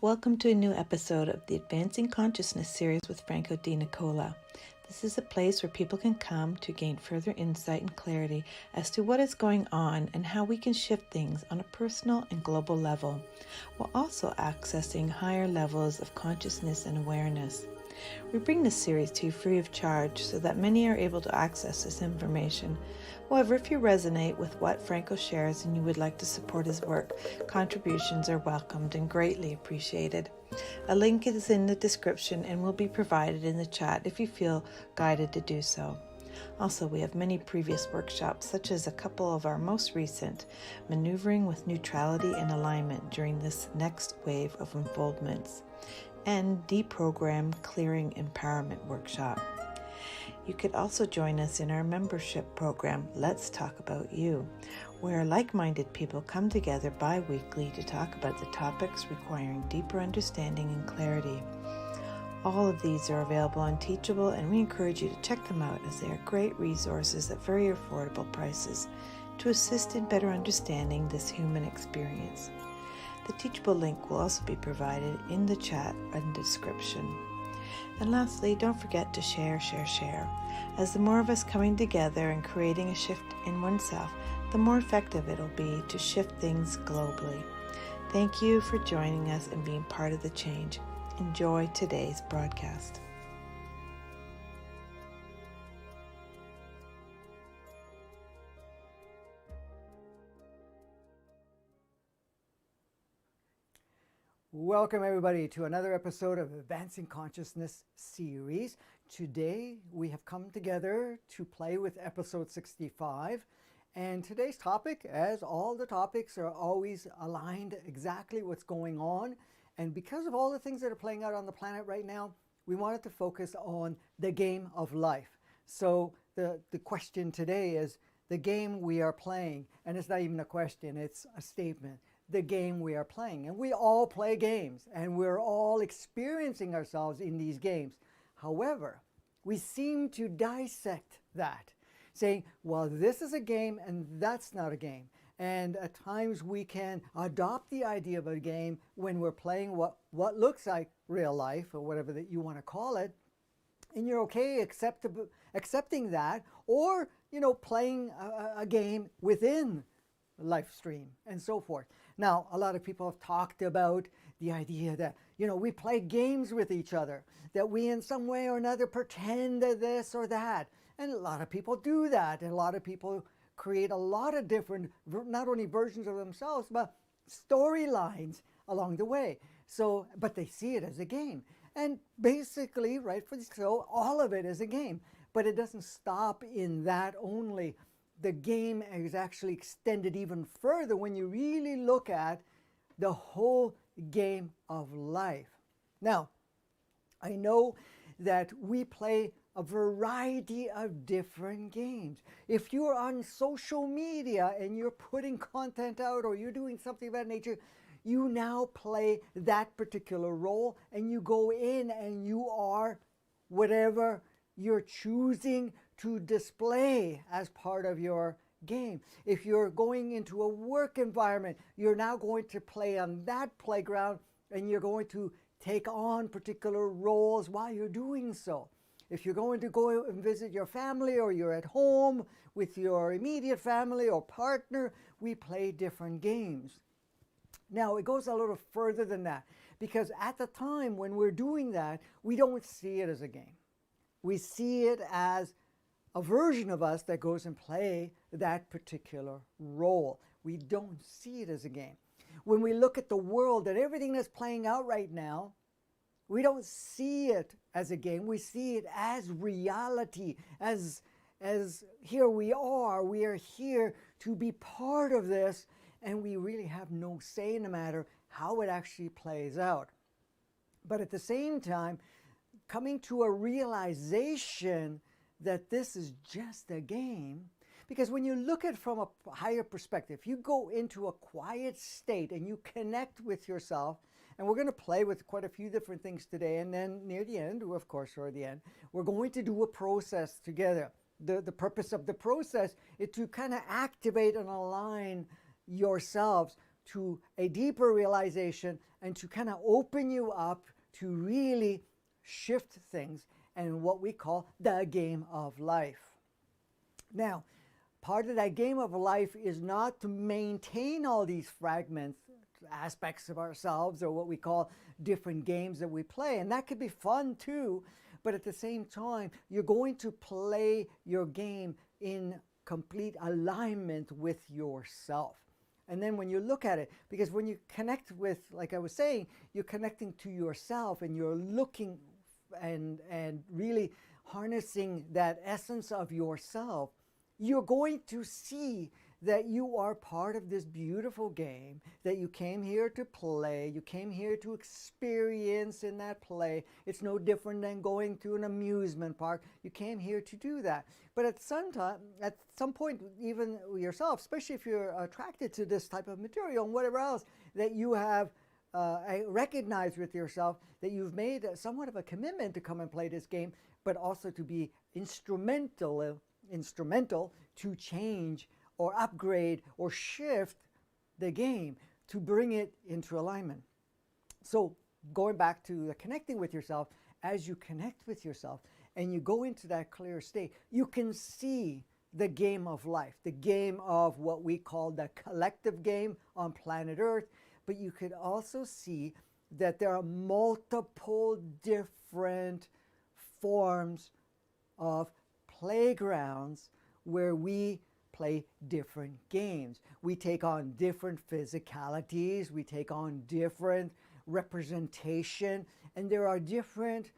Welcome to a new episode of the Advancing Consciousness series with Franco Di Nicola. This is a place where people can come to gain further insight and clarity as to what is going on and how we can shift things on a personal and global level, while also accessing higher levels of consciousness and awareness. We bring this series to you free of charge so that many are able to access this information. However, if you resonate with what Franco shares and you would like to support his work, contributions are welcomed and greatly appreciated. A link is in the description and will be provided in the chat if you feel guided to do so. Also, we have many previous workshops, such as a couple of our most recent, Maneuvering with Neutrality and Alignment during this next wave of unfoldments, and Deprogram Clearing Empowerment Workshop. You could also join us in our membership program, Let's Talk About You, where like-minded people come together bi-weekly to talk about the topics requiring deeper understanding and clarity. All of these are available on Teachable, and we encourage you to check them out as they are great resources at very affordable prices to assist in better understanding this human experience. The Teachable link will also be provided in the chat and description. And lastly, don't forget to share. As the more of us coming together and creating a shift in oneself, the more effective it'll be to shift things globally. Thank you for joining us and being part of the change. Enjoy today's broadcast. Welcome everybody to another episode of Advancing Consciousness series. Today we have come together to play with episode 65, and today's topic, as all the topics, are always aligned exactly what's going on. And because of all the things that are playing out on the planet right now, we wanted to focus on the game of life. So the question today is the game we are playing, and it's not even a question, it's a statement. The game we are playing. And we all play games, and we're all experiencing ourselves in these games. However, we seem to dissect that, saying, well, this is a game and that's not a game. And at times we can adopt the idea of a game when we're playing what looks like real life, or whatever that you want to call it, and you're okay accepting that, or playing a game within live stream and so forth. Now, a lot of people have talked about the idea that, we play games with each other, that we in some way or another pretend this or that. And a lot of people do that. And a lot of people create a lot of different, not only versions of themselves, but storylines along the way. So, but they see it as a game. And basically, rightfully so, all of it is a game. But it doesn't stop in that only. The game is actually extended even further when you really look at the whole game of life. Now, I know that we play a variety of different games. If you're on social media and you're putting content out, or you're doing something of that nature, you now play that particular role, and you go in and you are whatever you're choosing to display as part of your game. If you're going into a work environment, you're now going to play on that playground, and you're going to take on particular roles while you're doing so. If you're going to go and visit your family, or you're at home with your immediate family or partner, we play different games. Now, it goes a little further than that, because at the time when we're doing that, we don't see it as a game. We see it as a version of us that goes and play that particular role. We don't see it as a game. When we look at the world and everything that's playing out right now, we don't see it as a game. We see it as reality, as here we are here to be part of this, and we really have no say in the matter how it actually plays out. But at the same time, coming to a realization that this is just a game, because when you look at it from a higher perspective, you go into a quiet state and you connect with yourself, and we're going to play with quite a few different things today, and then near the end, of course, or the end, we're going to do a process together. The purpose of the process is to kind of activate and align yourselves to a deeper realization and to kind of open you up to really shift things and what we call the game of life. Now, part of that game of life is not to maintain all these fragments, aspects of ourselves, or what we call different games that we play. And that could be fun too, but at the same time, you're going to play your game in complete alignment with yourself. And then when you look at it, because when you connect with, like I was saying, you're connecting to yourself and you're looking and really harnessing that essence of yourself, you're going to see that you are part of this beautiful game, that you came here to play, you came here to experience in that play. It's no different than going to an amusement park. You came here to do that. But at some point, even yourself, especially if you're attracted to this type of material and whatever else, that you have recognized with yourself that you've made somewhat of a commitment to come and play this game, but also to be instrumental to change or upgrade or shift the game to bring it into alignment. So going back to the connecting with yourself, as you connect with yourself and you go into that clear state, you can see the game of life, the game of what we call the collective game on planet Earth. But you could also see that there are multiple different forms of playgrounds where we play different games. We take on different physicalities, we take on different representation, and there are different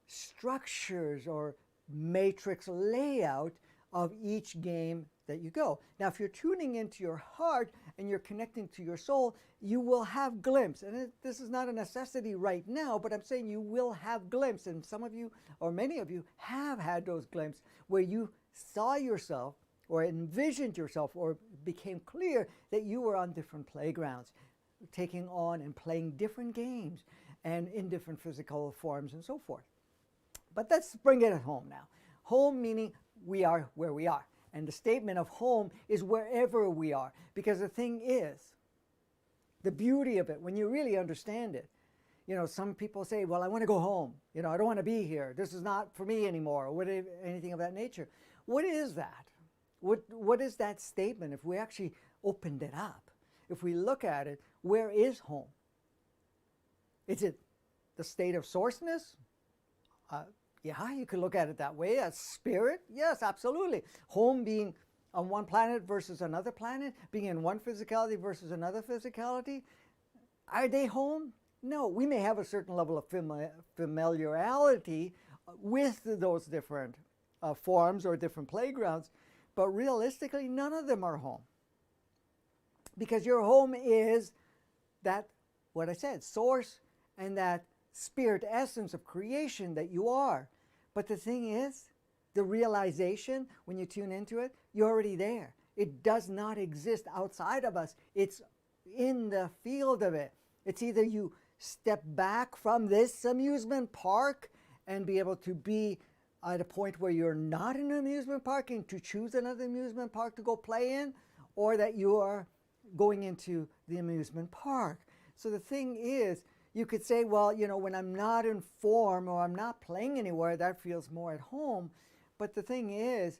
structures or matrix layout of each game that you go. Now, if you're tuning into your heart and you're connecting to your soul, you will have glimpse. And this is not a necessity right now, but I'm saying you will have glimpse. And some of you, or many of you, have had those glimpses where you saw yourself or envisioned yourself or became clear that you were on different playgrounds, taking on and playing different games and in different physical forms and so forth. But let's bring it at home now. Home meaning we are where we are. And the statement of home is wherever we are. Because the thing is, the beauty of it, when you really understand it, you know, some people say, well, I want to go home. You know, I don't want to be here. This is not for me anymore, or whatever, anything of that nature. What is that? What is that statement if we actually opened it up? If we look at it, where is home? Is it the state of sourceness? Yeah, you could look at it that way. As spirit? Yes, absolutely. Home being on one planet versus another planet, being in one physicality versus another physicality. Are they home? No, we may have a certain level of familiarity with those different forms or different playgrounds, but realistically, none of them are home. Because your home is that, what I said, source and that spirit essence of creation that you are. But the thing is, the realization, when you tune into it, you're already there. It does not exist outside of us. It's in the field of it. It's either you step back from this amusement park and be able to be at a point where you're not in an amusement park and to choose another amusement park to go play in, or that you are going into the amusement park. So the thing is, you could say, well, you know, when I'm not in form or I'm not playing anywhere, that feels more at home. But the thing is,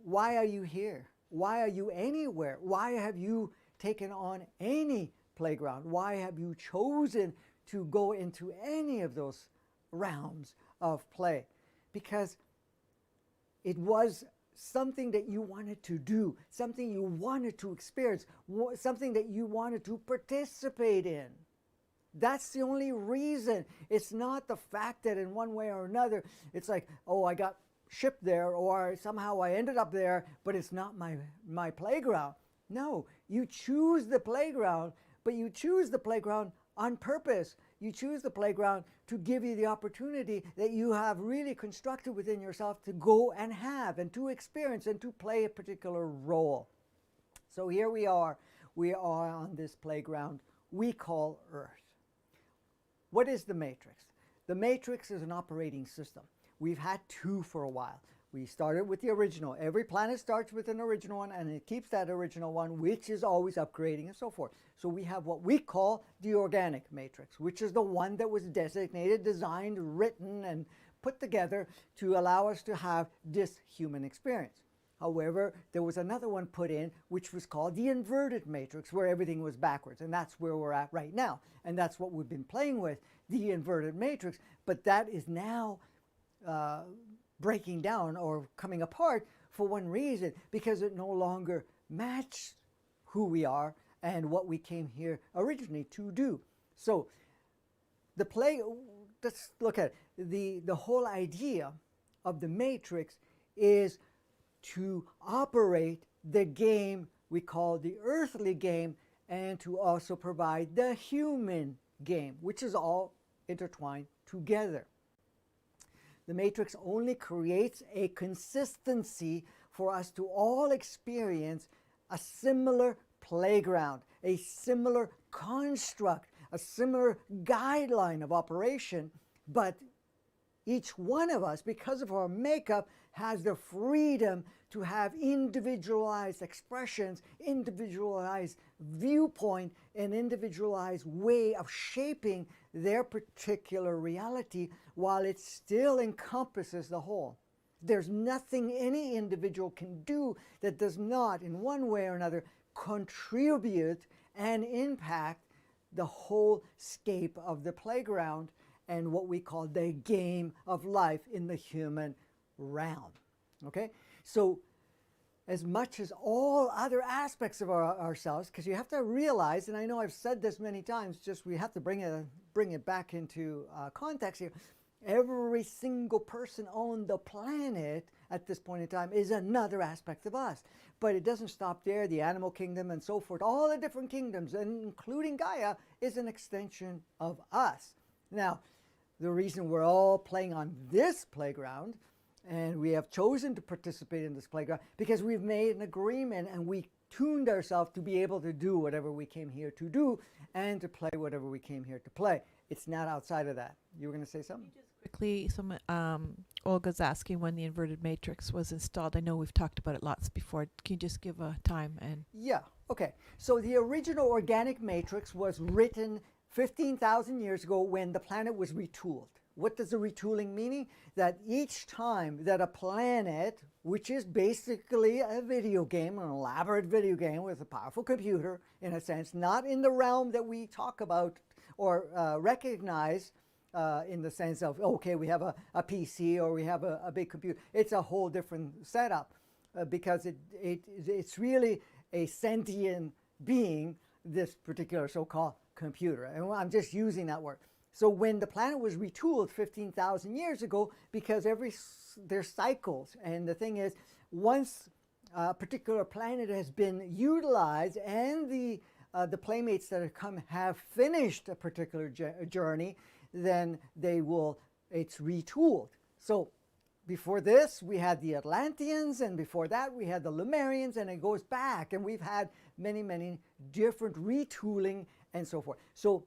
why are you here? Why are you anywhere? Why have you taken on any playground? Why have you chosen to go into any of those realms of play? Because it was something that you wanted to do, something you wanted to experience, something that you wanted to participate in. That's the only reason. It's not the fact that in one way or another, it's like, oh, I got shipped there, or somehow I ended up there, but it's not my playground. No, you choose the playground, but you choose the playground on purpose. You choose the playground to give you the opportunity that you have really constructed within yourself to go and have and to experience and to play a particular role. So here we are on this playground we call Earth. What is the matrix? The matrix is an operating system. We've had two for a while. We started with the original. Every planet starts with an original one, and it keeps that original one, which is always upgrading and so forth. So we have what we call the organic matrix, which is the one that was designated, designed, written, and put together to allow us to have this human experience. However, there was another one put in, which was called the inverted matrix, where everything was backwards. And that's where we're at right now. And that's what we've been playing with, the inverted matrix. But that is now breaking down or coming apart for one reason, because it no longer matches who we are and what we came here originally to do. So let's look at it. The whole idea of the matrix is to operate the game we call the earthly game, and to also provide the human game, which is all intertwined together. The matrix only creates a consistency for us to all experience a similar playground, a similar construct, a similar guideline of operation, but each one of us, because of our makeup, has the freedom to have individualized expressions, individualized viewpoint, and individualized way of shaping their particular reality while it still encompasses the whole. There's nothing any individual can do that does not, in one way or another, contribute and impact the whole scape of the playground and what we call the game of life in the human realm. Okay? So as much as all other aspects of ourselves, because you have to realize, and I know I've said this many times, just we have to bring it back into context here. Every single person on the planet at this point in time is another aspect of us. But it doesn't stop there. The animal kingdom and so forth, all the different kingdoms, including Gaia, is an extension of us. Now, the reason we're all playing on this playground, and we have chosen to participate in this playground, because we've made an agreement and we tuned ourselves to be able to do whatever we came here to do and to play whatever we came here to play. It's not outside of that. You were going to say something? Quickly, Olga's asking when the inverted matrix was installed. I know we've talked about it lots before. Can you just give a time? And yeah, okay. So the original organic matrix was written 15,000 years ago when the planet was retooled. What does the retooling mean? That each time that a planet, which is basically a video game, an elaborate video game with a powerful computer, in a sense, not in the realm that we talk about or recognize in the sense of, okay, we have a PC or we have a big computer. It's a whole different setup because it's really a sentient being, this particular so-called computer. And I'm just using that word. So when the planet was retooled 15,000 years ago, because there's cycles, and the thing is, once a particular planet has been utilized and the playmates that have come have finished a particular journey, then it's retooled. So before this, we had the Atlanteans, and before that, we had the Lemurians, and it goes back, and we've had many, many different retooling and so forth. So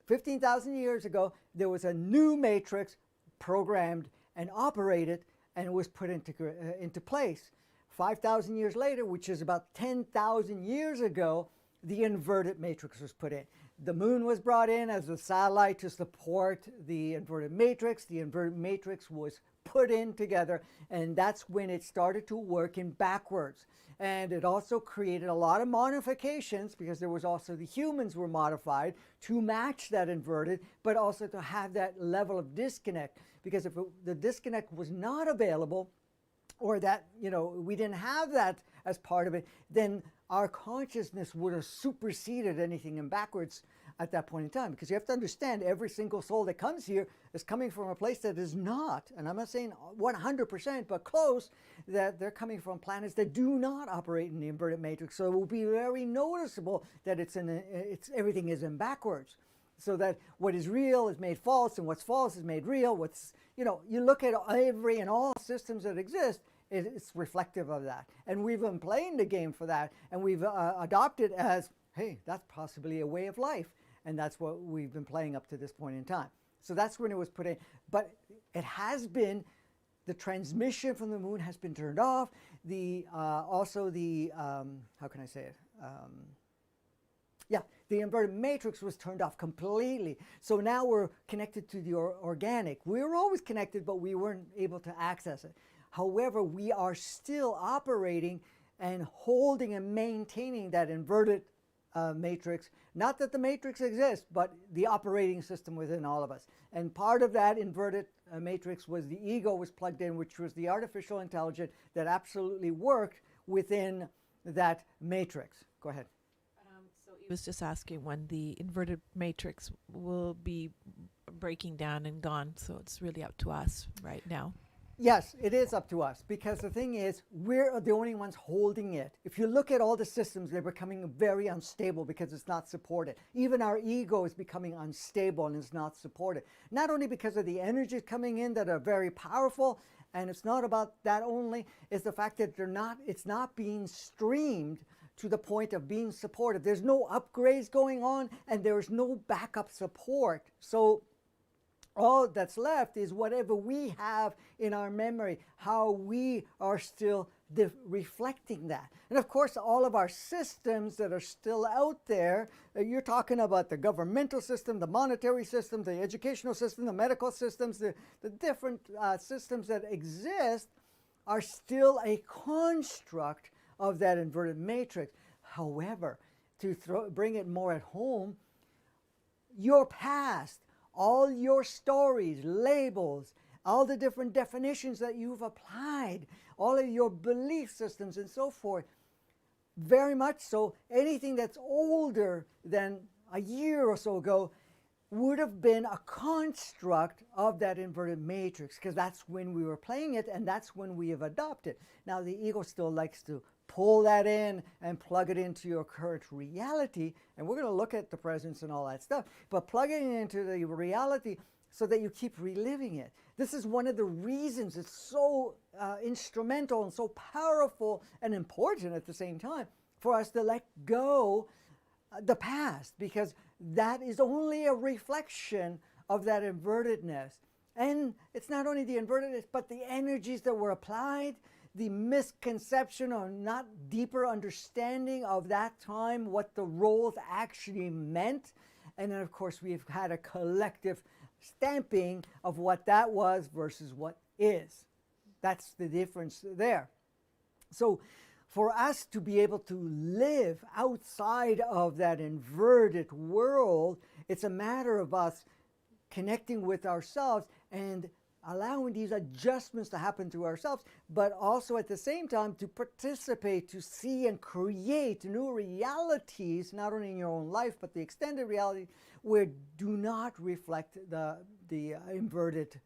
15,000 years ago, there was a new matrix programmed and operated, and it was put into place. 5,000 years later, which is about 10,000 years ago, the inverted matrix was put in. The moon was brought in as a satellite to support the inverted matrix. The inverted matrix was put in together, and that's when it started to work in backwards. And it also created a lot of modifications, because there was also the humans were modified to match that inverted, but also to have that level of disconnect. Because if the disconnect was not available, or that, we didn't have that as part of it, then our consciousness would have superseded anything in backwards at that point in time. Because you have to understand, every single soul that comes here is coming from a place that is not, and I'm not saying 100%, but close, that they're coming from planets that do not operate in the inverted matrix. So it will be very noticeable that everything is in backwards. So that what is real is made false, and what's false is made real. You look at every and all systems that exist, it's reflective of that. And we've been playing the game for that, and we've adopted as, hey, that's possibly a way of life. And that's what we've been playing up to this point in time. So that's when it was put in. But it has been the transmission from the moon has been turned off. The also the how can I say it? Yeah, the inverted matrix was turned off completely. So now we're connected to the organic. We were always connected, but we weren't able to access it. However, we are still operating and holding and maintaining that inverted matrix. Not that the matrix exists, but the operating system within all of us. And part of that inverted matrix was the ego was plugged in, which was the artificial intelligence that absolutely worked within that matrix. Go ahead. So he was just asking when the inverted matrix will be breaking down and gone. So it's really up to us right now. Yes, it is up to us, because the thing is, we're the only ones holding it. If you look at all the systems, they're becoming very unstable because it's not supported. Even our ego is becoming unstable and is not supported. Not only because of the energies coming in that are very powerful, and it's not about that only, it's the fact that it's not being streamed to the point of being supported. There's no upgrades going on, and there's no backup support. So all that's left is whatever we have in our memory, how we are still reflecting that. And of course, all of our systems that are still out there, you're talking about the governmental system, the monetary system, the educational system, the medical systems, the different systems that exist are still a construct of that inverted matrix. However, to bring it more at home, your past, all your stories, labels, all the different definitions that you've applied, all of your belief systems and so forth, very much so, anything that's older than a year or so ago would have been a construct of that inverted matrix, because that's when we were playing it and that's when we have adopted. Now the ego still likes to pull that in and plug it into your current reality, and we're going to look at the presence and all that stuff, but plugging it into the reality so that you keep reliving it. This is one of the reasons it's so instrumental and so powerful and important at the same time for us to let go the past, because that is only a reflection of that invertedness. And it's not only the invertedness, but the energies that were applied, the misconception or not deeper understanding of that time, what the roles actually meant. And then, of course, we've had a collective stamping of what that was versus what is. That's the difference there. So for us to be able to live outside of that inverted world, it's a matter of us connecting with ourselves and allowing these adjustments to happen to ourselves, but also at the same time to participate, to see and create new realities, not only in your own life, but the extended reality, where do not reflect the inverted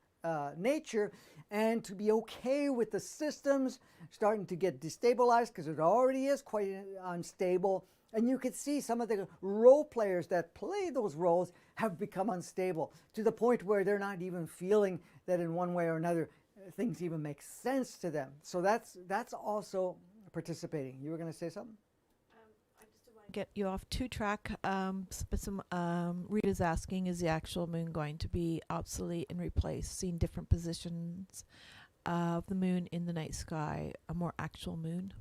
nature, and to be okay with the systems starting to get destabilized, because it already is quite unstable. And you could see some of the role players that play those roles have become unstable to the point where they're not even feeling that in one way or another things even make sense to them. So that's also participating. You were going to say something? I just want to get you off track. Rita's asking, is the actual moon going to be obsolete and replaced? Seeing different positions of the moon in the night sky, a more actual moon.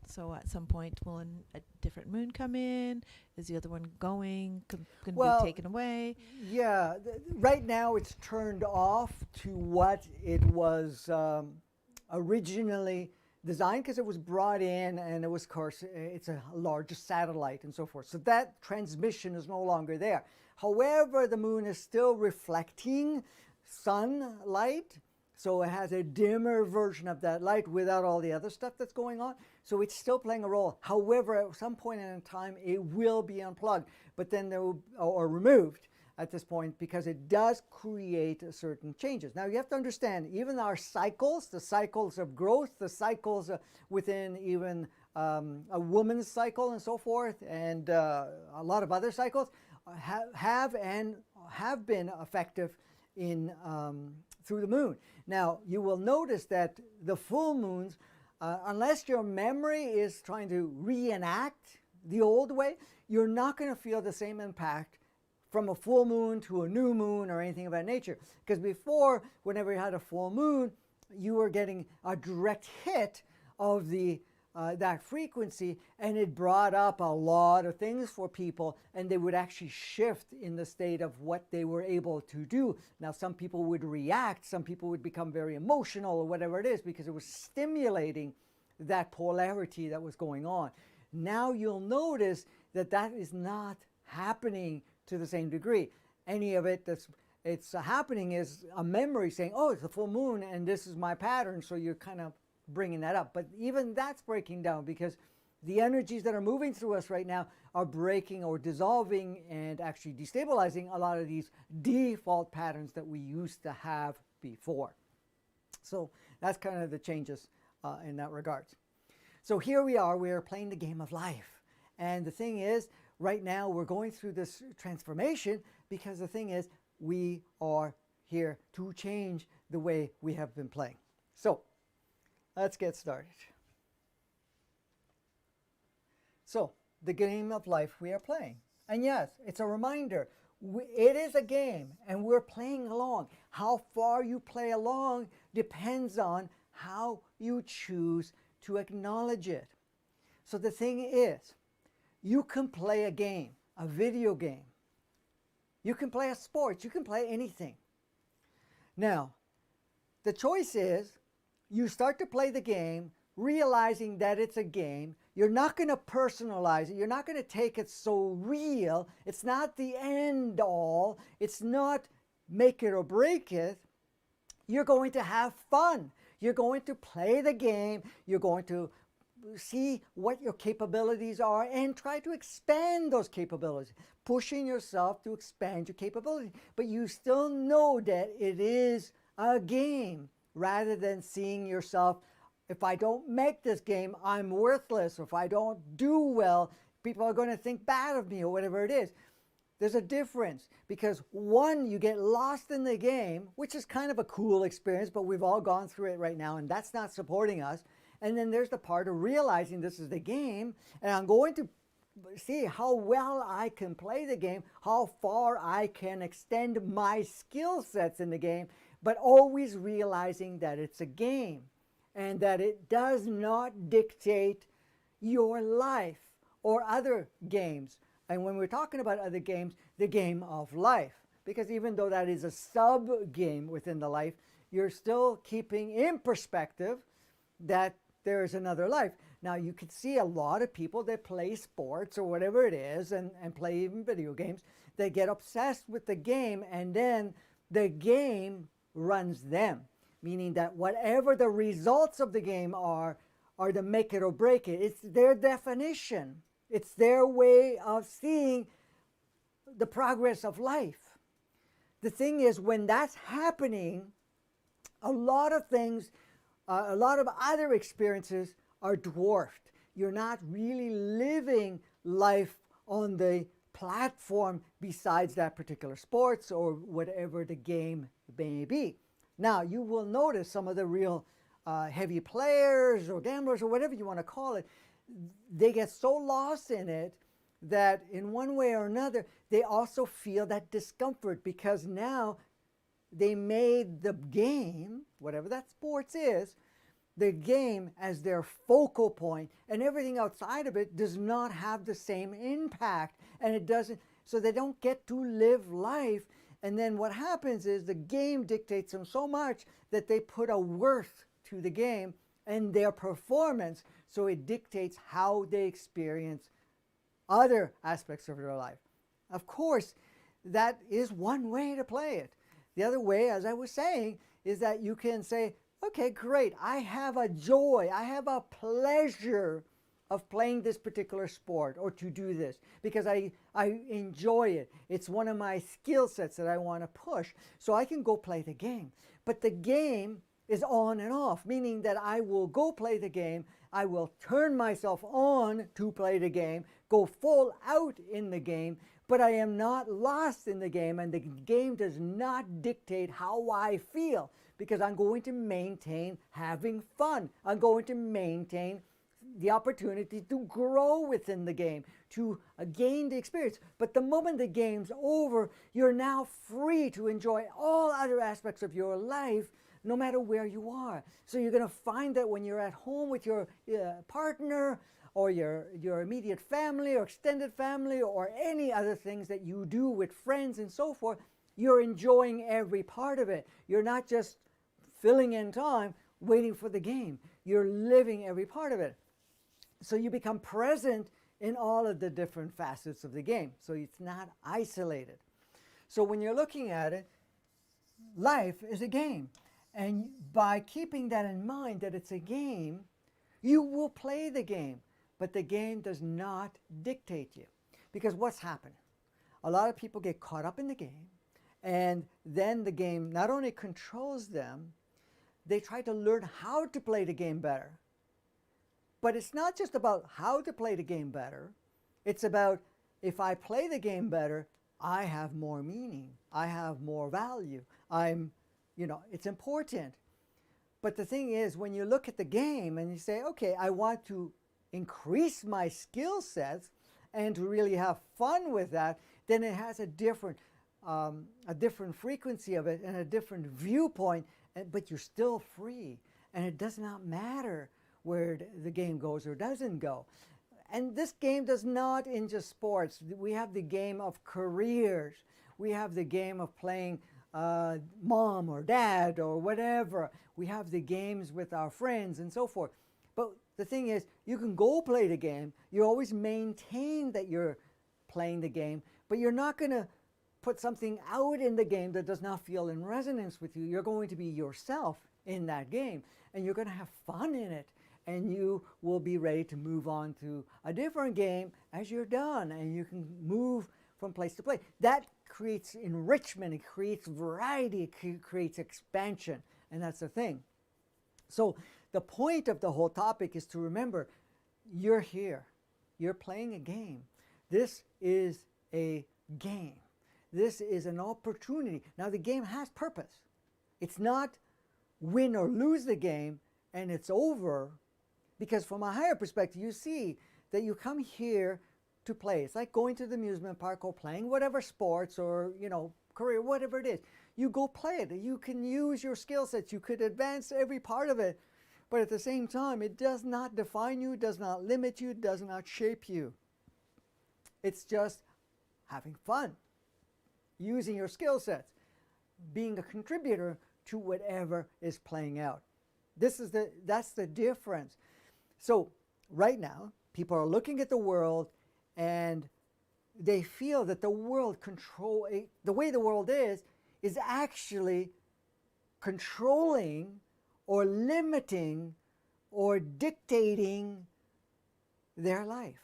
So at some point, will a different moon come in? Is the other one going to be taken away? Yeah, right now it's turned off to what it was originally designed, because it was brought in, and it was, of course, it's a large satellite and so forth. So that transmission is no longer there. However, the moon is still reflecting sunlight. So it has a dimmer version of that light without all the other stuff that's going on. So it's still playing a role. However, at some point in time, it will be unplugged, but then there will, or removed at this point, because it does create certain changes. Now you have to understand, even our cycles, the cycles of growth, the cycles within even a woman's cycle and so forth, and a lot of other cycles have been effective in through the moon. Now, you will notice that the full moons, unless your memory is trying to reenact the old way, you're not going to feel the same impact from a full moon to a new moon or anything of that nature. Because before, whenever you had a full moon, you were getting a direct hit of the that frequency, and it brought up a lot of things for people, and they would actually shift in the state of what they were able to do. Now, some people would react, some people would become very emotional or whatever it is, because it was stimulating that polarity that was going on. Now you'll notice that that is not happening to the same degree. Any of it that's happening is a memory saying, oh, it's a full moon and this is my pattern, so you're kind of bringing that up. But even that's breaking down, because the energies that are moving through us right now are breaking or dissolving and actually destabilizing a lot of these default patterns that we used to have before. So that's kind of the changes in that regard. So here we are playing the game of life. And the thing is, right now we're going through this transformation, because the thing is, we are here to change the way we have been playing. So let's get started. So, the game of life we are playing. And yes, it's a reminder. It is a game, and we're playing along. How far you play along depends on how you choose to acknowledge it. So the thing is, you can play a game, a video game. You can play a sport. You can play anything. Now, the choice is, you start to play the game realizing that it's a game. You're not going to personalize it. You're not going to take it so real. It's not the end all. It's not make it or break it. You're going to have fun. You're going to play the game. You're going to see what your capabilities are and try to expand those capabilities, pushing yourself to expand your capability. But you still know that it is a game, rather than seeing yourself, if I don't make this game, I'm worthless, or if I don't do well, people are going to think bad of me, or whatever it is. There's a difference, because one, you get lost in the game, which is kind of a cool experience, but we've all gone through it right now, and that's not supporting us. And then there's the part of realizing this is the game, and I'm going to see how well I can play the game, how far I can extend my skill sets in the game, but always realizing that it's a game and that it does not dictate your life or other games. And when we're talking about other games, the game of life, because even though that is a sub-game within the life, you're still keeping in perspective that there is another life. Now, you can see a lot of people that play sports or whatever it is, and play even video games, they get obsessed with the game, and then the game runs them, meaning that whatever the results of the game are the make it or break it. It's their definition. It's their way of seeing the progress of life. The thing is, when that's happening, a lot of things, a lot of other experiences are dwarfed. You're not really living life on the platform besides that particular sports or whatever the game may be. Now, you will notice some of the real heavy players or gamblers or whatever you want to call it, they get so lost in it that in one way or another, they also feel that discomfort, because now they made the game, whatever that sports is, the game as their focal point, and everything outside of it does not have the same impact, and it doesn't, so they don't get to live life. And then what happens is the game dictates them so much that they put a worth to the game and their performance, so it dictates how they experience other aspects of their life. Of course, that is one way to play it. The other way, as I was saying, is that you can say, okay, great, I have a joy, I have a pleasure of playing this particular sport or to do this because I enjoy it. It's one of my skill sets that I want to push. So I can go play the game. But the game is on and off, meaning that I will go play the game, I will turn myself on to play the game, go full out in the game, but I am not lost in the game, and the game does not dictate how I feel, because I'm going to maintain having fun. I'm going to maintain the opportunity to grow within the game, to gain the experience. But the moment the game's over, you're now free to enjoy all other aspects of your life no matter where you are. So you're going to find that when you're at home with your partner or your immediate family or extended family or any other things that you do with friends and so forth, you're enjoying every part of it. You're not just filling in time waiting for the game. You're living every part of it. So you become present in all of the different facets of the game. So it's not isolated. So when you're looking at it, life is a game. And by keeping that in mind, that it's a game, you will play the game. But the game does not dictate you. Because what's happened? A lot of people get caught up in the game, and then the game not only controls them, they try to learn how to play the game better. But it's not just about how to play the game better. It's about, if I play the game better, I have more meaning. I have more value. It's important. But the thing is, when you look at the game and you say, okay, I want to increase my skill sets and to really have fun with that, then it has a different frequency of it and a different viewpoint, but you're still free. And it does not matter where the game goes or doesn't go. And this game does not in just sports. We have the game of careers. We have the game of playing mom or dad or whatever. We have the games with our friends and so forth. But the thing is, you can go play the game. You always maintain that you're playing the game, but you're not going to put something out in the game that does not feel in resonance with you. You're going to be yourself in that game, and you're going to have fun in it, and you will be ready to move on to a different game as you're done, and you can move from place to place. That creates enrichment, it creates variety, it creates expansion, and that's the thing. So the point of the whole topic is to remember, you're here. You're playing a game. This is a game. This is an opportunity. Now, the game has purpose. It's not win or lose the game and it's over, because from a higher perspective, you see that you come here to play. It's like going to the amusement park or playing whatever sports or, career, whatever it is. You go play it. You can use your skill sets. You could advance every part of it. But at the same time, it does not define you, does not limit you, does not shape you. It's just having fun, using your skill sets, being a contributor to whatever is playing out. That's the difference. So right now, people are looking at the world and they feel that the way the world is actually controlling or limiting or dictating their life.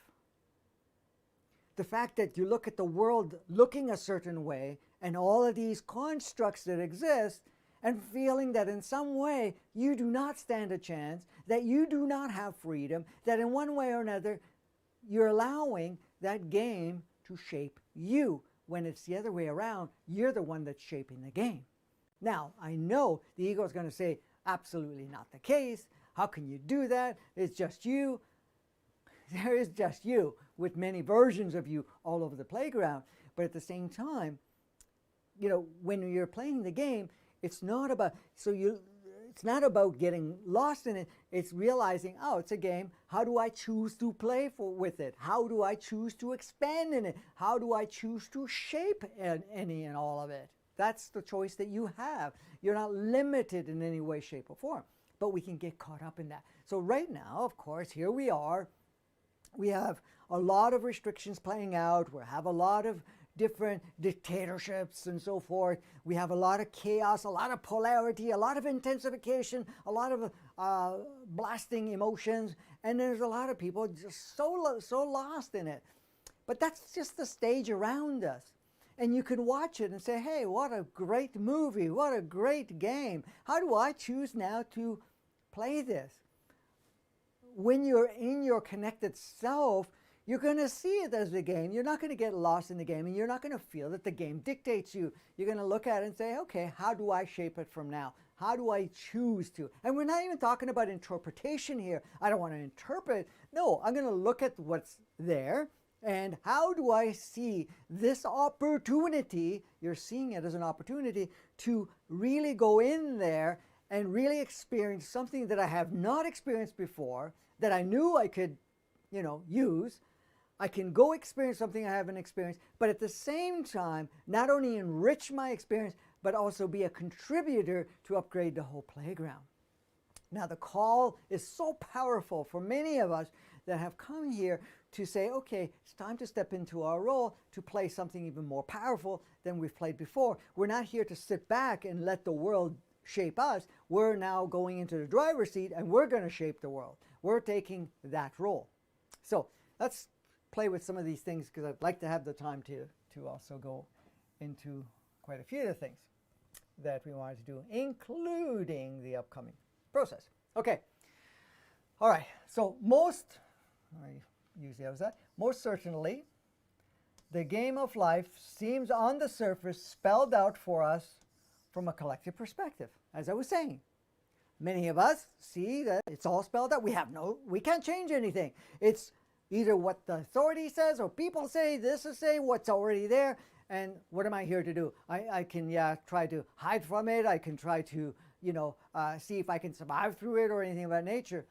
The fact that you look at the world looking a certain way and all of these constructs that exist and feeling that in some way you do not stand a chance, that you do not have freedom, that in one way or another you're allowing that game to shape you, when it's the other way around, you're the one that's shaping the game. Now, I know the ego is going to say, absolutely not the case. How can you do that? It's just you. There is just you, with many versions of you all over the playground. But at the same time, when you're playing the game, it's not about getting lost in it. It's realizing, oh, it's a game. How do I choose to play with it? How do I choose to expand in it? How do I choose to shape any and all of it? That's the choice that you have. You're not limited in any way, shape, or form. But we can get caught up in that. So right now, of course, here we are. We have a lot of restrictions playing out. We have a lot of different dictatorships and so forth. We have a lot of chaos, a lot of polarity, a lot of intensification, a lot of blasting emotions. And there's a lot of people just so lost in it. But that's just the stage around us. And you can watch it and say, hey, what a great movie, what a great game. How do I choose now to play this? When you're in your connected self, you're going to see it as a game. You're not going to get lost in the game, and you're not going to feel that the game dictates you. You're going to look at it and say, okay, how do I shape it from now? How do I choose to? And we're not even talking about interpretation here. I don't want to interpret. No, I'm going to look at what's there. And how do I see this opportunity? You're seeing it as an opportunity to really go in there and really experience something that I have not experienced before, that I knew I could, use. I can go experience something I haven't experienced, but at the same time, not only enrich my experience, but also be a contributor to upgrade the whole playground. Now, the call is so powerful for many of us that have come here to say, okay, it's time to step into our role to play something even more powerful than we've played before. We're not here to sit back and let the world shape us. We're now going into the driver's seat and we're going to shape the world. We're taking that role. So let's play with some of these things, because I'd like to have the time to also go into quite a few of the things that we wanted to do, including the upcoming process. Okay. All right. So most certainly, the game of life seems on the surface spelled out for us from a collective perspective. As I was saying, many of us see that it's all spelled out. We can't change anything. It's either what the authority says or people say, this is saying what's already there. And what am I here to do? I can try to hide from it. I can try to, see if I can survive through it or anything of that nature.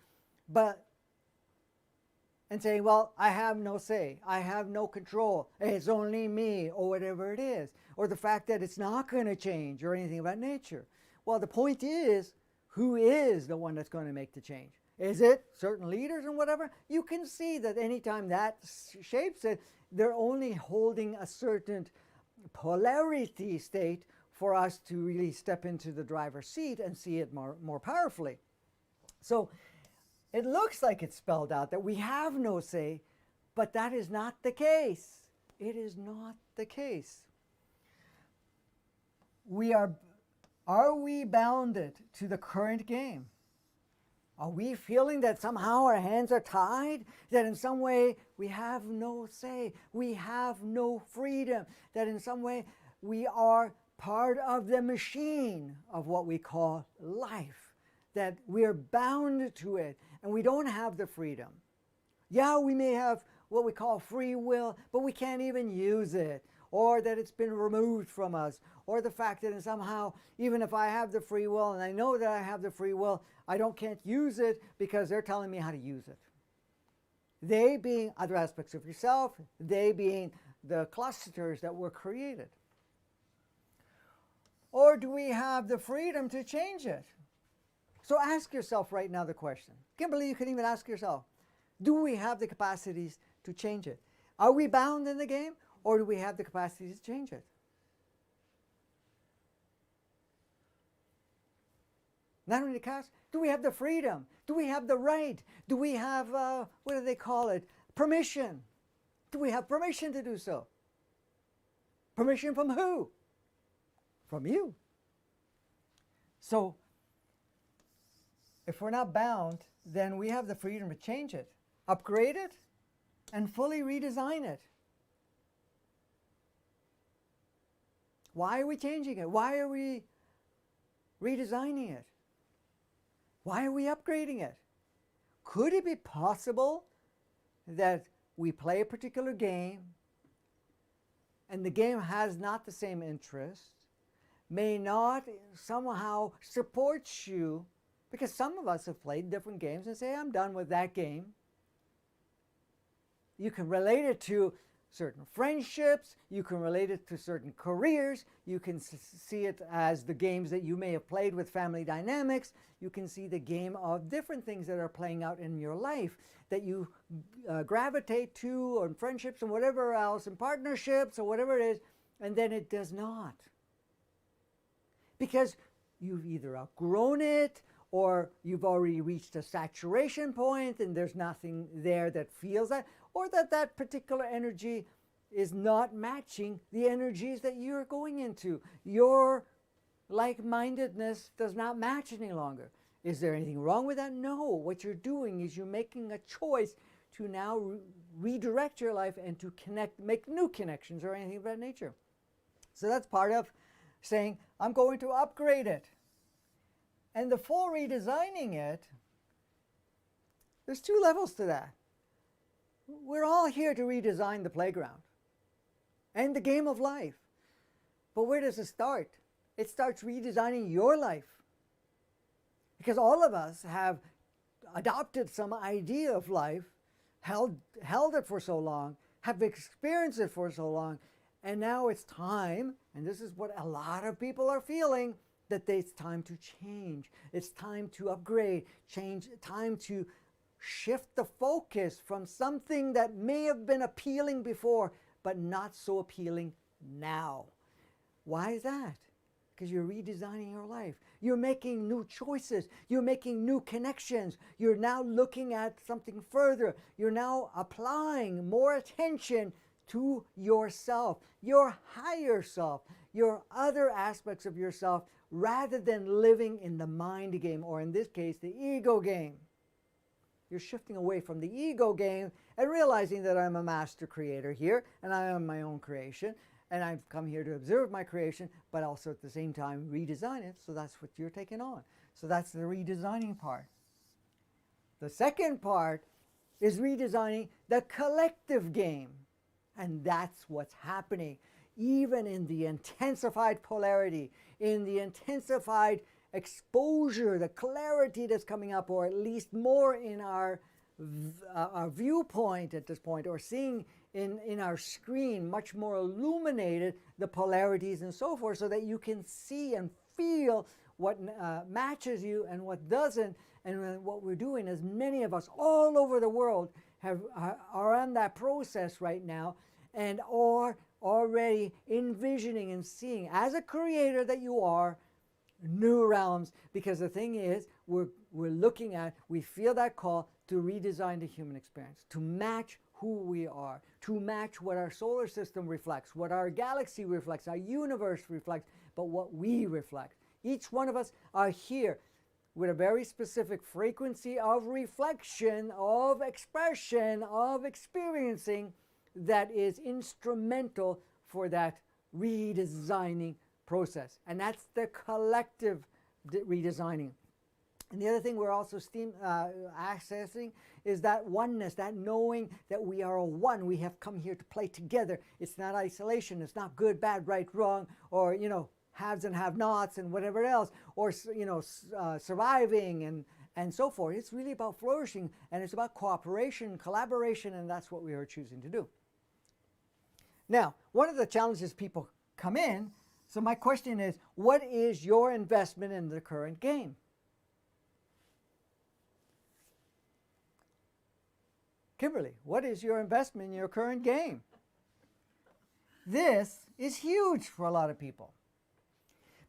And saying, well, I have no say. I have no control. It's only me, or whatever it is. Or the fact that it's not going to change or anything of that nature. Well, the point is, who is the one that's going to make the change? Is it certain leaders and whatever? You can see that anytime that shapes it, they're only holding a certain polarity state for us to really step into the driver's seat and see it more powerfully. So it looks like it's spelled out that we have no say, but that is not the case. It is not the case. Are we bounded to the current game? Are we feeling that somehow our hands are tied? That in some way we have no say, we have no freedom, that in some way we are part of the machine of what we call life, that we're bound to it and we don't have the freedom. Yeah, we may have what we call free will, but we can't even use it, or that it's been removed from us, or the fact that somehow, even if I have the free will and I know that I have the free will, can't use it because they're telling me how to use it. They being other aspects of yourself, they being the clusters that were created. Or do we have the freedom to change it? So ask yourself right now the question. Kimberly, you can even ask yourself, do we have the capacities to change it? Are we bound in the game, or do we have the capacity to change it? Not only the cast, do we have the freedom? Do we have the right? Do we have, what do they call it? Permission. Do we have permission to do so? Permission from who? From you. So, if we're not bound, then we have the freedom to change it, upgrade it, and fully redesign it. Why are we changing it? Why are we redesigning it? Why are we upgrading it? Could it be possible that we play a particular game and the game has not the same interest, may not somehow support you, because some of us have played different games and say, I'm done with that game. You can relate it to certain friendships, you can relate it to certain careers, you can see it as the games that you may have played with family dynamics, you can see the game of different things that are playing out in your life that you gravitate to, or friendships and whatever else, and partnerships or whatever it is, and then it does not. Because you've either outgrown it, or you've already reached a saturation point and there's nothing there that feels that, or that particular energy is not matching the energies that you're going into. Your like-mindedness does not match any longer. Is there anything wrong with that? No. What you're doing is you're making a choice to now redirect your life and to make new connections or anything of that nature. So that's part of saying, I'm going to upgrade it. And the full redesigning it, there's two levels to that. We're all here to redesign the playground and the game of life. But where does it start? It starts redesigning your life. because all of us have adopted some idea of life, held it for so long, have experienced it for so long, and now it's time, and this is what a lot of people are feeling, that it's time to change. It's time to upgrade, change, time to shift the focus from something that may have been appealing before, but not so appealing now. Why is that? Because you're redesigning your life. You're making new choices. You're making new connections. You're now looking at something further. You're now applying more attention to yourself, your higher self, your other aspects of yourself, rather than living in the mind game, or in this case, the ego game. You're shifting away from the ego game and realizing that I'm a master creator here, and I am my own creation, and I've come here to observe my creation, but also at the same time redesign it. So that's what you're taking on. So that's the redesigning part. The second part is redesigning the collective game. And that's what's happening. Even in the intensified polarity, in the intensified exposure, the clarity that's coming up, or at least more in our viewpoint at this point, or seeing in our screen much more illuminated the polarities and so forth, so that you can see and feel what matches you and what doesn't. And what we're doing is, many of us all over the world are on that process right now, and are already envisioning and seeing, as a creator that you are, new realms. Because the thing is, we're looking at, we feel that call to redesign the human experience, to match who we are, to match what our solar system reflects, what our galaxy reflects, our universe reflects, but what we reflect. Each one of us are here with a very specific frequency of reflection, of expression, of experiencing, that is instrumental for that redesigning process. And that's the collective redesigning. And the other thing we're also accessing is that oneness, that knowing that we are a one. We have come here to play together. It's not isolation. It's not good, bad, right, wrong, or, haves and have-nots and whatever else, or, surviving and so forth. It's really about flourishing, and it's about cooperation, collaboration, and that's what we are choosing to do. Now, one of the challenges people come in, so my question is, what is your investment in the current game? Kimberly, what is your investment in your current game? This is huge for a lot of people,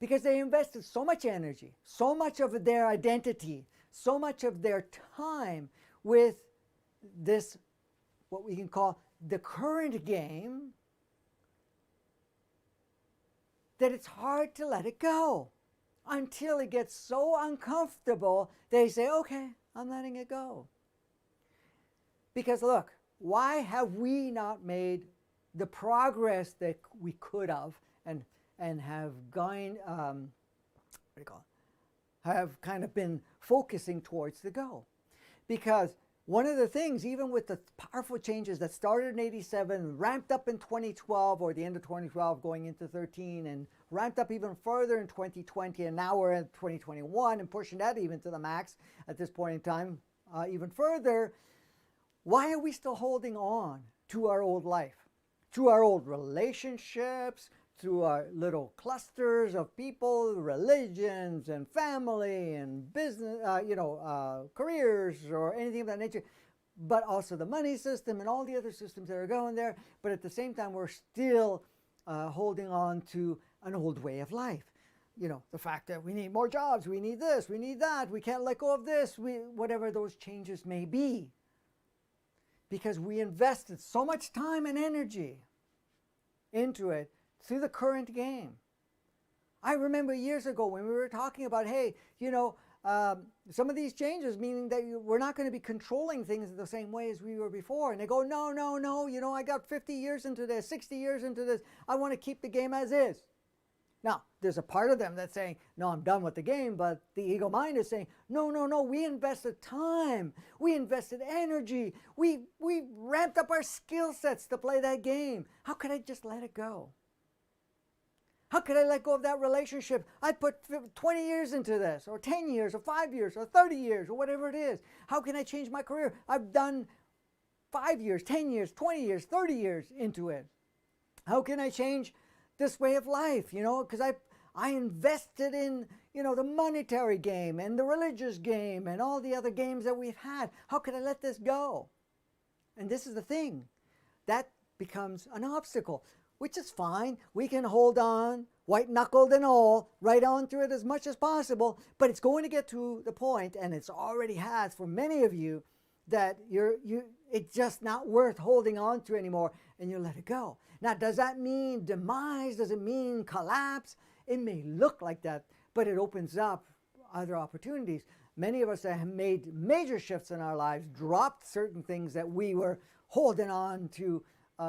because they invested so much energy, so much of their identity, so much of their time with this, what we can call the current game, that it's hard to let it go until it gets so uncomfortable they say, okay, I'm letting it go. Because look, why have we not made the progress that we could have and have gone, have kind of been focusing towards the goal? Because one of the things, even with the powerful changes that started in '87, ramped up in 2012, or the end of 2012 going into 13, and ramped up even further in 2020, and now we're in 2021 and pushing that even to the max at this point in time, even further. Why are we still holding on to our old life, to our old relationships, to our little clusters of people, religions and family and business, careers or anything of that nature, but also the money system and all the other systems that are going there. But at the same time, we're still holding on to an old way of life. The fact that we need more jobs, we need this, we need that, we can't let go of this, whatever those changes may be. Because we invested so much time and energy into it through the current game. I remember years ago when we were talking about, hey, some of these changes, meaning that we're not going to be controlling things the same way as we were before. And they go, no, I got 50 years into this, 60 years into this. I want to keep the game as is. Now, there's a part of them that's saying, no, I'm done with the game, but the ego mind is saying, no, we invested time, we invested energy, we ramped up our skill sets to play that game. How could I just let it go? How could I let go of that relationship? I put 20 years into this, or 10 years, or 5 years, or 30 years, or whatever it is. How can I change my career? I've done 5 years, 10 years, 20 years, 30 years into it. How can I change this way of life? Because I invested in, the monetary game and the religious game and all the other games that we've had. How could I let this go? And this is the thing. That becomes an obstacle, which is fine. We can hold on, white-knuckled and all, right on through it as much as possible, but it's going to get to the point, and it's already has for many of you, that it's just not worth holding on to anymore, and you let it go. Now, does that mean demise? Does it mean collapse? It may look like that, but it opens up other opportunities. Many of us have made major shifts in our lives, dropped certain things that we were holding on to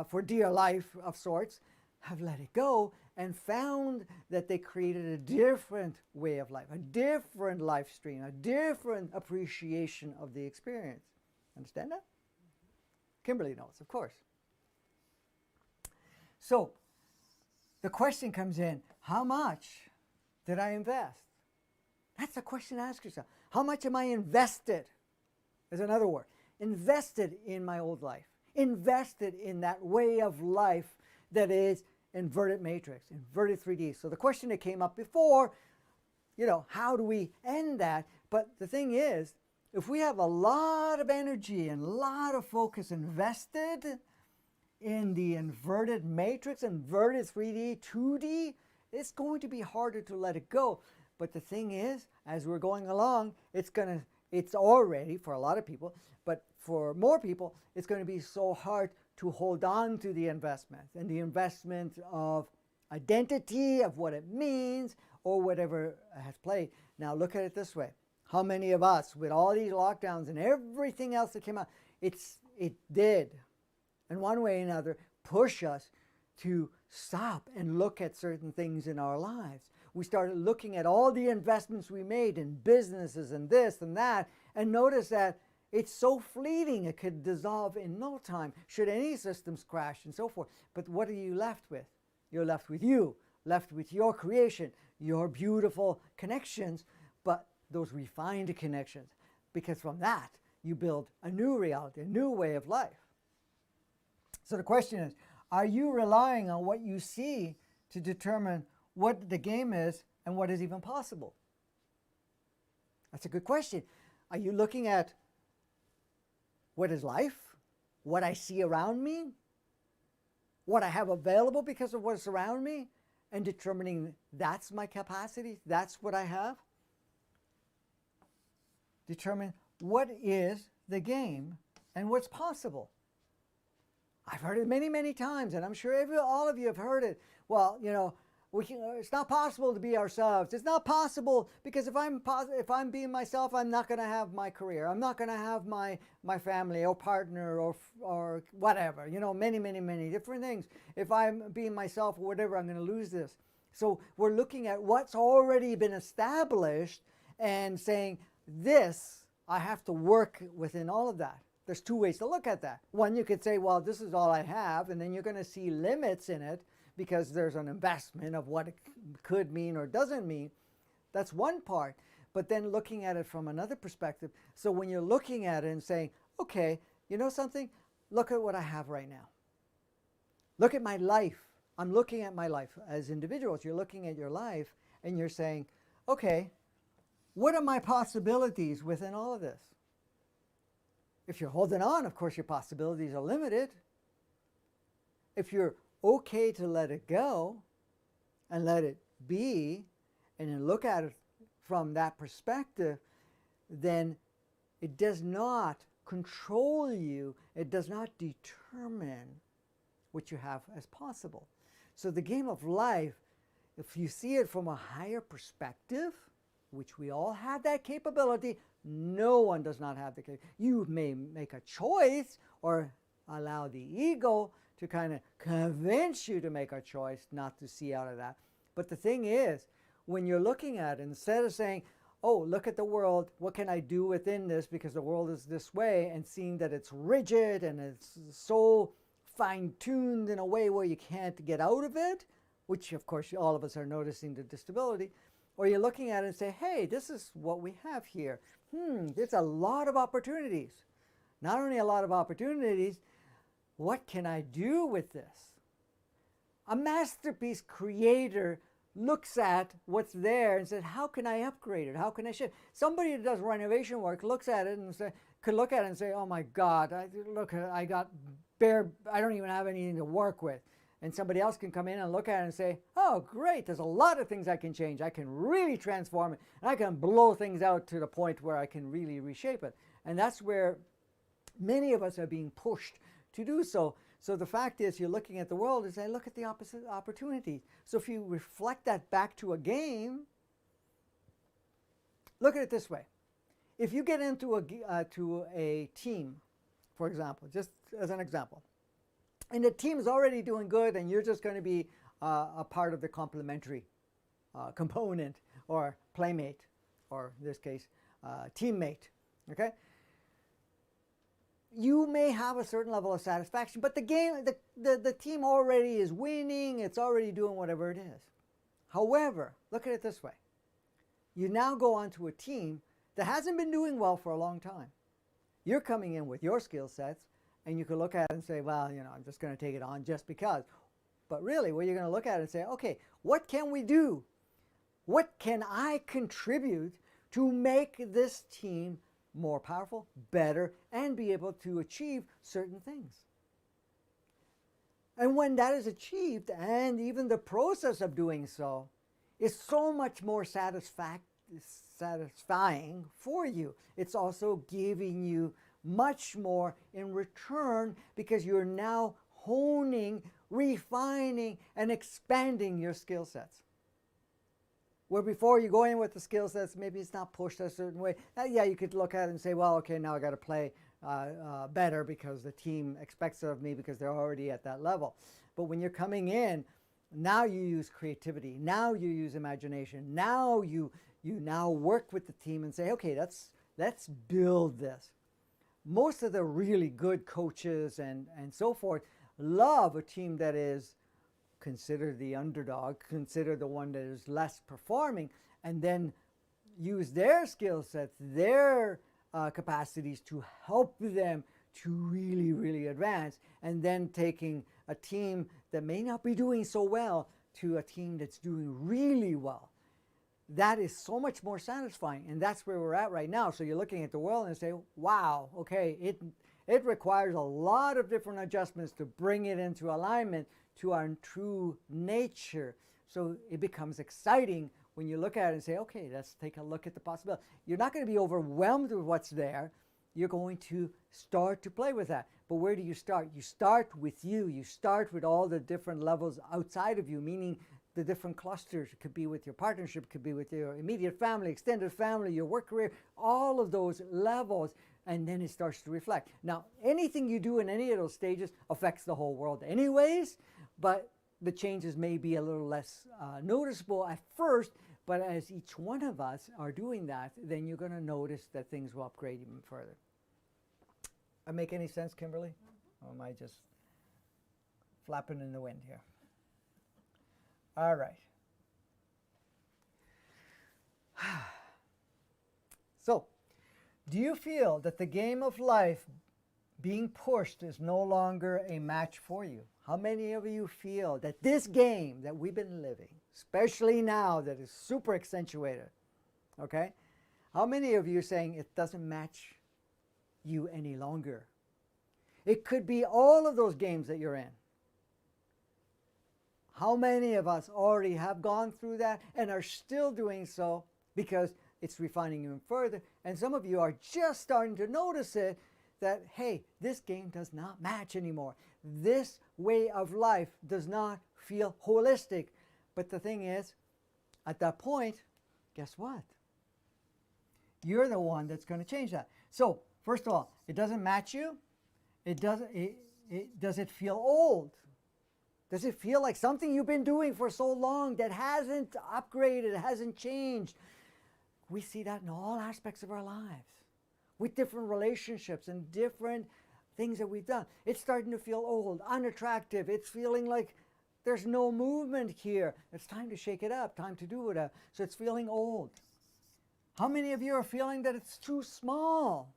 for dear life of sorts, have let it go and found that they created a different way of life, a different life stream, a different appreciation of the experience. Understand that? Kimberly knows, of course. So the question comes in, how much did I invest? That's a question to ask yourself. How much am I invested? Is another word. Invested in my old life. Invested in that way of life that is inverted matrix, inverted 3D. So the question that came up before, how do we end that? But the thing is, if we have a lot of energy and a lot of focus invested in the inverted matrix, inverted 3D, 2D, it's going to be harder to let it go. But the thing is, as we're going along, it's already, for a lot of people, but for more people, it's going to be so hard to hold on to the investment and the investment of identity, of what it means, or whatever has played. Now look at it this way. How many of us, with all these lockdowns and everything else that came out, it did, in one way or another, push us to stop and look at certain things in our lives. We started looking at all the investments we made in businesses and this and that, and notice that it's so fleeting, it could dissolve in no time, should any systems crash and so forth. But what are you left with? You're left with you, left with your creation, your beautiful connections, but those refined connections, because from that, you build a new reality, a new way of life. So the question is, are you relying on what you see to determine what the game is and what is even possible? That's a good question. Are you looking at what is life, what I see around me, what I have available because of what's around me, and determining that's my capacity, that's what I have? Determine what is the game and what's possible. I've heard it many, many times, and I'm sure all of you have heard it. Well, it's not possible to be ourselves. It's not possible because if I'm being myself, I'm not going to have my career. I'm not going to have my family or partner or whatever. Many, many, many different things. If I'm being myself or whatever, I'm going to lose this. So we're looking at what's already been established and saying, this, I have to work within all of that. There's two ways to look at that. One, you could say, well, this is all I have, and then you're going to see limits in it because there's an investment of what it could mean or doesn't mean. That's one part. But then looking at it from another perspective, so when you're looking at it and saying, okay, you know something? Look at what I have right now. Look at my life. I'm looking at my life. As individuals, you're looking at your life and you're saying, okay, what are my possibilities within all of this? If you're holding on, of course, your possibilities are limited. If you're okay to let it go and let it be and then look at it from that perspective, then it does not control you. It does not determine what you have as possible. So the game of life, if you see it from a higher perspective, which we all have that capability, no one does not have the capability. You may make a choice or allow the ego to kind of convince you to make a choice not to see out of that. But the thing is, when you're looking at it, instead of saying, oh, look at the world, what can I do within this because the world is this way, and seeing that it's rigid and it's so fine-tuned in a way where you can't get out of it, which of course all of us are noticing the disability, or you're looking at it and say, hey, this is what we have here. There's a lot of opportunities. Not only a lot of opportunities, what can I do with this? A masterpiece creator looks at what's there and says, how can I upgrade it? How can I shift? Somebody that does renovation work looks at it and could look at it and say, oh my God, I don't even have anything to work with. And somebody else can come in and look at it and say, oh great, there's a lot of things I can change. I can really transform it, and I can blow things out to the point where I can really reshape it. And that's where many of us are being pushed to do so. So the fact is, you're looking at the world and say, look at the opposite opportunities. So if you reflect that back to a game, look at it this way. If you get into a team, for example, just as an example, and the team is already doing good and you're just going to be a part of the complementary component or playmate, or in this case, teammate, okay? You may have a certain level of satisfaction, but the game, the team already is winning, it's already doing whatever it is. However, look at it this way. You now go onto a team that hasn't been doing well for a long time. You're coming in with your skill sets, and you can look at it and say, well, I'm just going to take it on just because. But really, what you're going to look at it and say, okay, what can we do? What can I contribute to make this team more powerful, better, and be able to achieve certain things? And when that is achieved, and even the process of doing so is so much more satisfying for you, it's also giving you much more in return, because you're now honing, refining, and expanding your skill sets. Where before you go in with the skill sets, maybe it's not pushed a certain way. Yeah, you could look at it and say, well, okay, now I got to play better because the team expects it of me because they're already at that level. But when you're coming in, now you use creativity. Now you use imagination. Now you now work with the team and say, okay, let's build this. Most of the really good coaches and so forth love a team that is considered the underdog, consider the one that is less performing, and then use their skill sets, their capacities to help them to really, really advance, and then taking a team that may not be doing so well to a team that's doing really well. That is so much more satisfying, and that's where we're at right now. So you're looking at the world and say, wow, okay, it requires a lot of different adjustments to bring it into alignment to our true nature. So it becomes exciting when you look at it and say, okay, let's take a look at the possibility. You're not going to be overwhelmed with what's there. You're going to start to play with that. But where do you start? You start with you. You start with all the different levels outside of you, meaning the different clusters. It could be with your partnership, it could be with your immediate family, extended family, your work career, all of those levels, and then it starts to reflect. Now, anything you do in any of those stages affects the whole world anyways, but the changes may be a little less noticeable at first, but as each one of us are doing that, then you're going to notice that things will upgrade even further. That make any sense, Kimberly? Or am I just flapping in the wind here? All right. So, do you feel that the game of life being pushed is no longer a match for you? How many of you feel that this game that we've been living, especially now that is super accentuated, okay? How many of you are saying it doesn't match you any longer? It could be all of those games that you're in. How many of us already have gone through that and are still doing so because it's refining you further? And some of you are just starting to notice it, that, hey, this game does not match anymore. This way of life does not feel holistic. But the thing is, at that point, guess what? You're the one that's going to change that. So, first of all, it doesn't match you. Does it feel old? Does it feel like something you've been doing for so long that hasn't upgraded, hasn't changed? We see that in all aspects of our lives, with different relationships and different things that we've done. It's starting to feel old, unattractive. It's feeling like There's no movement here. It's time to shake it up, time to do it up. So it's feeling old. How many of you are feeling that it's too small?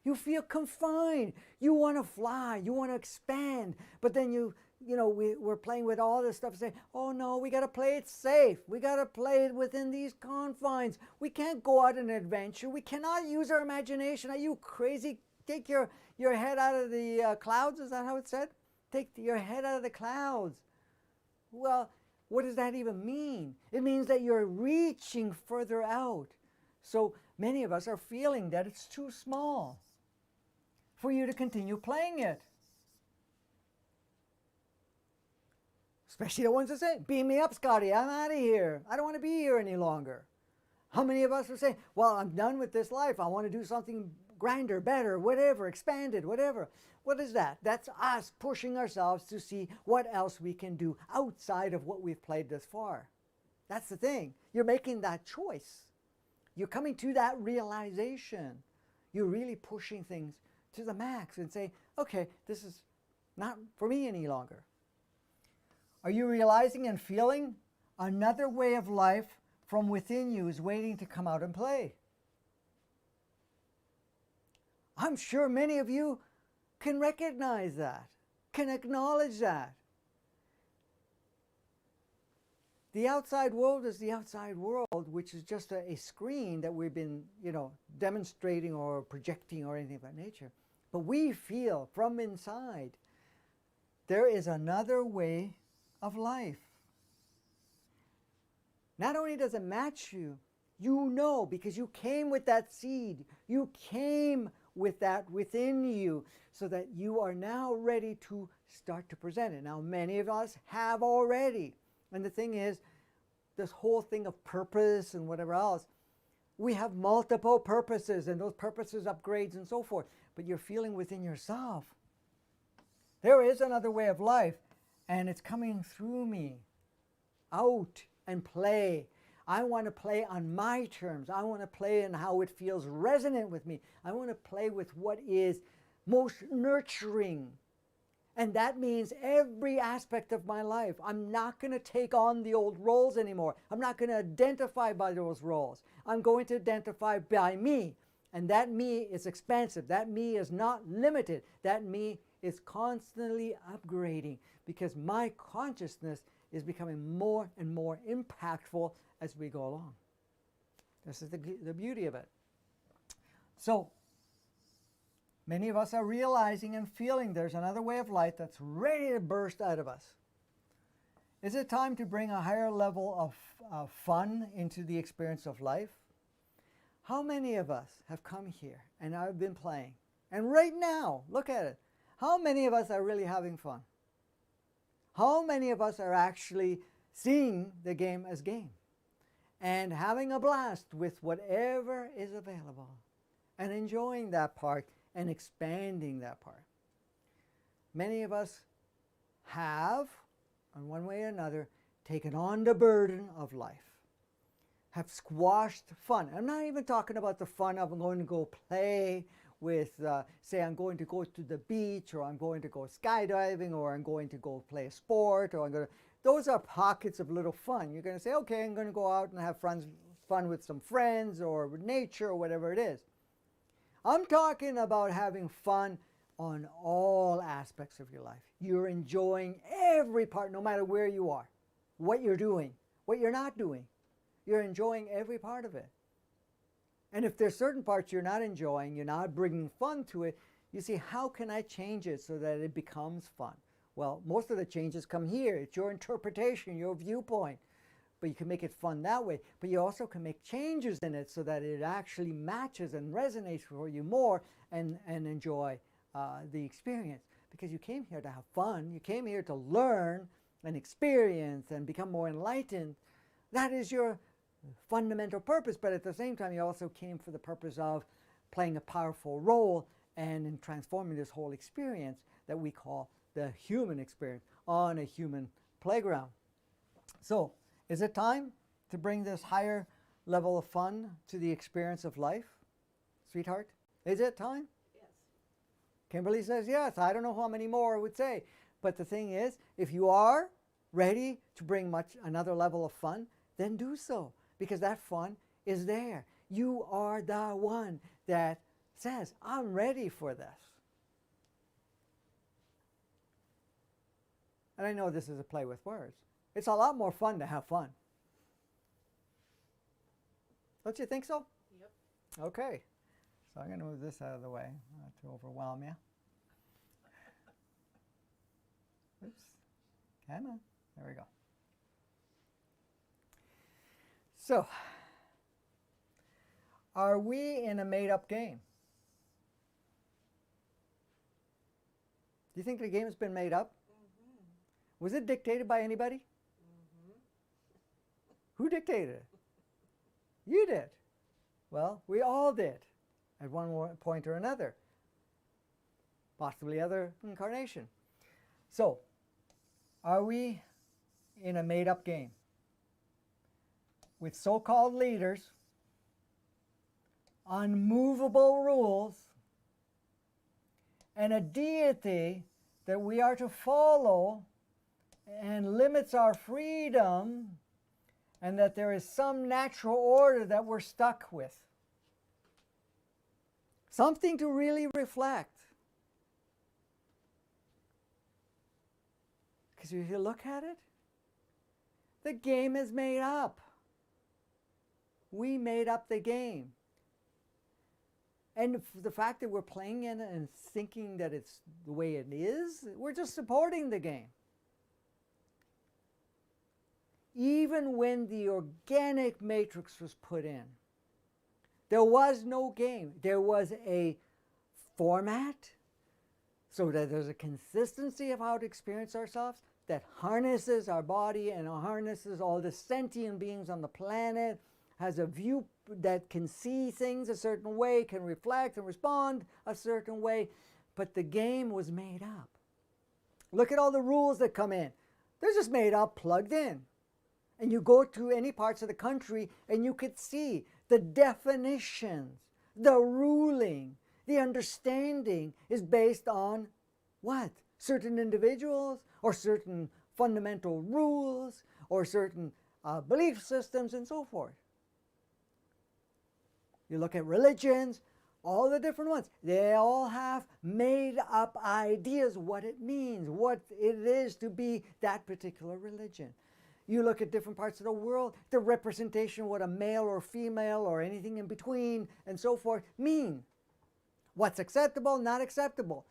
You feel confined. You want to fly. You want to expand. But then we're playing with all this stuff saying, oh no, we got to play it safe. We got to play it within these confines. We can't go out on an adventure. We cannot use our imagination. Are you crazy? Take your head out of the clouds. Is that how it's said? Take your head out of the clouds. Well, what does that even mean? It means that you're reaching further out. So many of us are feeling that it's too small for you to continue playing it. Especially the ones that say, beam me up, Scotty, I'm out of here. I don't want to be here any longer. How many of us are saying, well, I'm done with this life. I want to do something grander, better, whatever, expanded, whatever. What is that? That's us pushing ourselves to see what else we can do outside of what we've played this far. That's the thing. You're making that choice. You're coming to that realization. You're really pushing things to the max and say, okay, this is not for me any longer. Are you realizing and feeling another way of life from within you is waiting to come out and play? I'm sure many of you can recognize that, can acknowledge that. The outside world is the outside world, which is just a screen that we've been, demonstrating or projecting or anything of that nature. But we feel from inside there is another way of life. Not only does it match you, you know, because you came with that seed. You came with that within you, so that you are now ready to start to present it. Now, many of us have already. And the thing is, this whole thing of purpose and whatever else, we have multiple purposes, and those purposes upgrades and so forth. But you're feeling within yourself, there is another way of life, and it's coming through me. Out and play. I want to play on my terms. I want to play in how it feels resonant with me. I want to play with what is most nurturing. And that means every aspect of my life. I'm not going to take on the old roles anymore. I'm not going to identify by those roles. I'm going to identify by me. And that me is expansive. That me is not limited. That me is constantly upgrading, because my consciousness is becoming more and more impactful as we go along. This is the beauty of it. So, many of us are realizing and feeling there's another way of life that's ready to burst out of us. Is it time to bring a higher level of fun into the experience of life? How many of us have come here and I've been playing? And right now, look at it. How many of us are really having fun? How many of us are actually seeing the game as game and having a blast with whatever is available and enjoying that part and expanding that part? Many of us have, in one way or another, taken on the burden of life, have squashed fun. I'm not even talking about the fun of I'm going to go play with, say, I'm going to go to the beach, or I'm going to go skydiving, or I'm going to go play a sport, or I'm going to... Those are pockets of little fun. You're going to say, okay, I'm going to go out and have fun with some friends or with nature or whatever it is. I'm talking about having fun on all aspects of your life. You're enjoying every part, no matter where you are, what you're doing, what you're not doing. You're enjoying every part of it. And if there's certain parts you're not enjoying, you're not bringing fun to it, you see, how can I change it so that it becomes fun? Well, most of the changes come here. It's your interpretation, your viewpoint. But you can make it fun that way. But you also can make changes in it so that it actually matches and resonates for you more, and enjoy the experience. Because you came here to have fun. You came here to learn and experience and become more enlightened. That is your fundamental purpose. But at the same time, you also came for the purpose of playing a powerful role and in transforming this whole experience that we call the human experience on a human playground. So, is it time to bring this higher level of fun to the experience of life? Sweetheart, is it time? Yes. Kimberly says yes. I don't know how many more I would say. But the thing is, if you are, ready to bring another level of fun, then do so, because that fun is there. You are the one that says, I'm ready for this. And I know this is a play with words. It's a lot more fun to have fun. Don't you think so? Yep. Okay. So I'm going to move this out of the way, not to overwhelm you. Oops. Come on. There we go. So, are we in a made-up game? Do you think the game has been made up? Mm-hmm. Was it dictated by anybody? Mm-hmm. Who dictated it? You did. Well, we all did at one point or another. Possibly other incarnation. So, are we in a made-up game with so-called leaders, unmovable rules, and a deity that we are to follow and limits our freedom, and that there is some natural order that we're stuck with? Something to really reflect. Because if you look at it, the game is made up. We made up the game. And the fact that we're playing in it and thinking that it's the way it is, we're just supporting the game. Even when the organic matrix was put in, there was no game. There was a format so that there's a consistency of how to experience ourselves that harnesses our body and harnesses all the sentient beings on the planet, has a view that can see things a certain way, can reflect and respond a certain way. But the game was made up. Look at all the rules that come in. They're just made up, plugged in. And you go to any parts of the country and you could see the definitions, the ruling, the understanding is based on what? Certain individuals or certain fundamental rules or certain belief systems and so forth. You look at religions, all the different ones. They all have made up ideas, what it means, what it is to be that particular religion. You look at different parts of the world, the representation of what a male or female or anything in between and so forth mean. What's acceptable, not acceptable.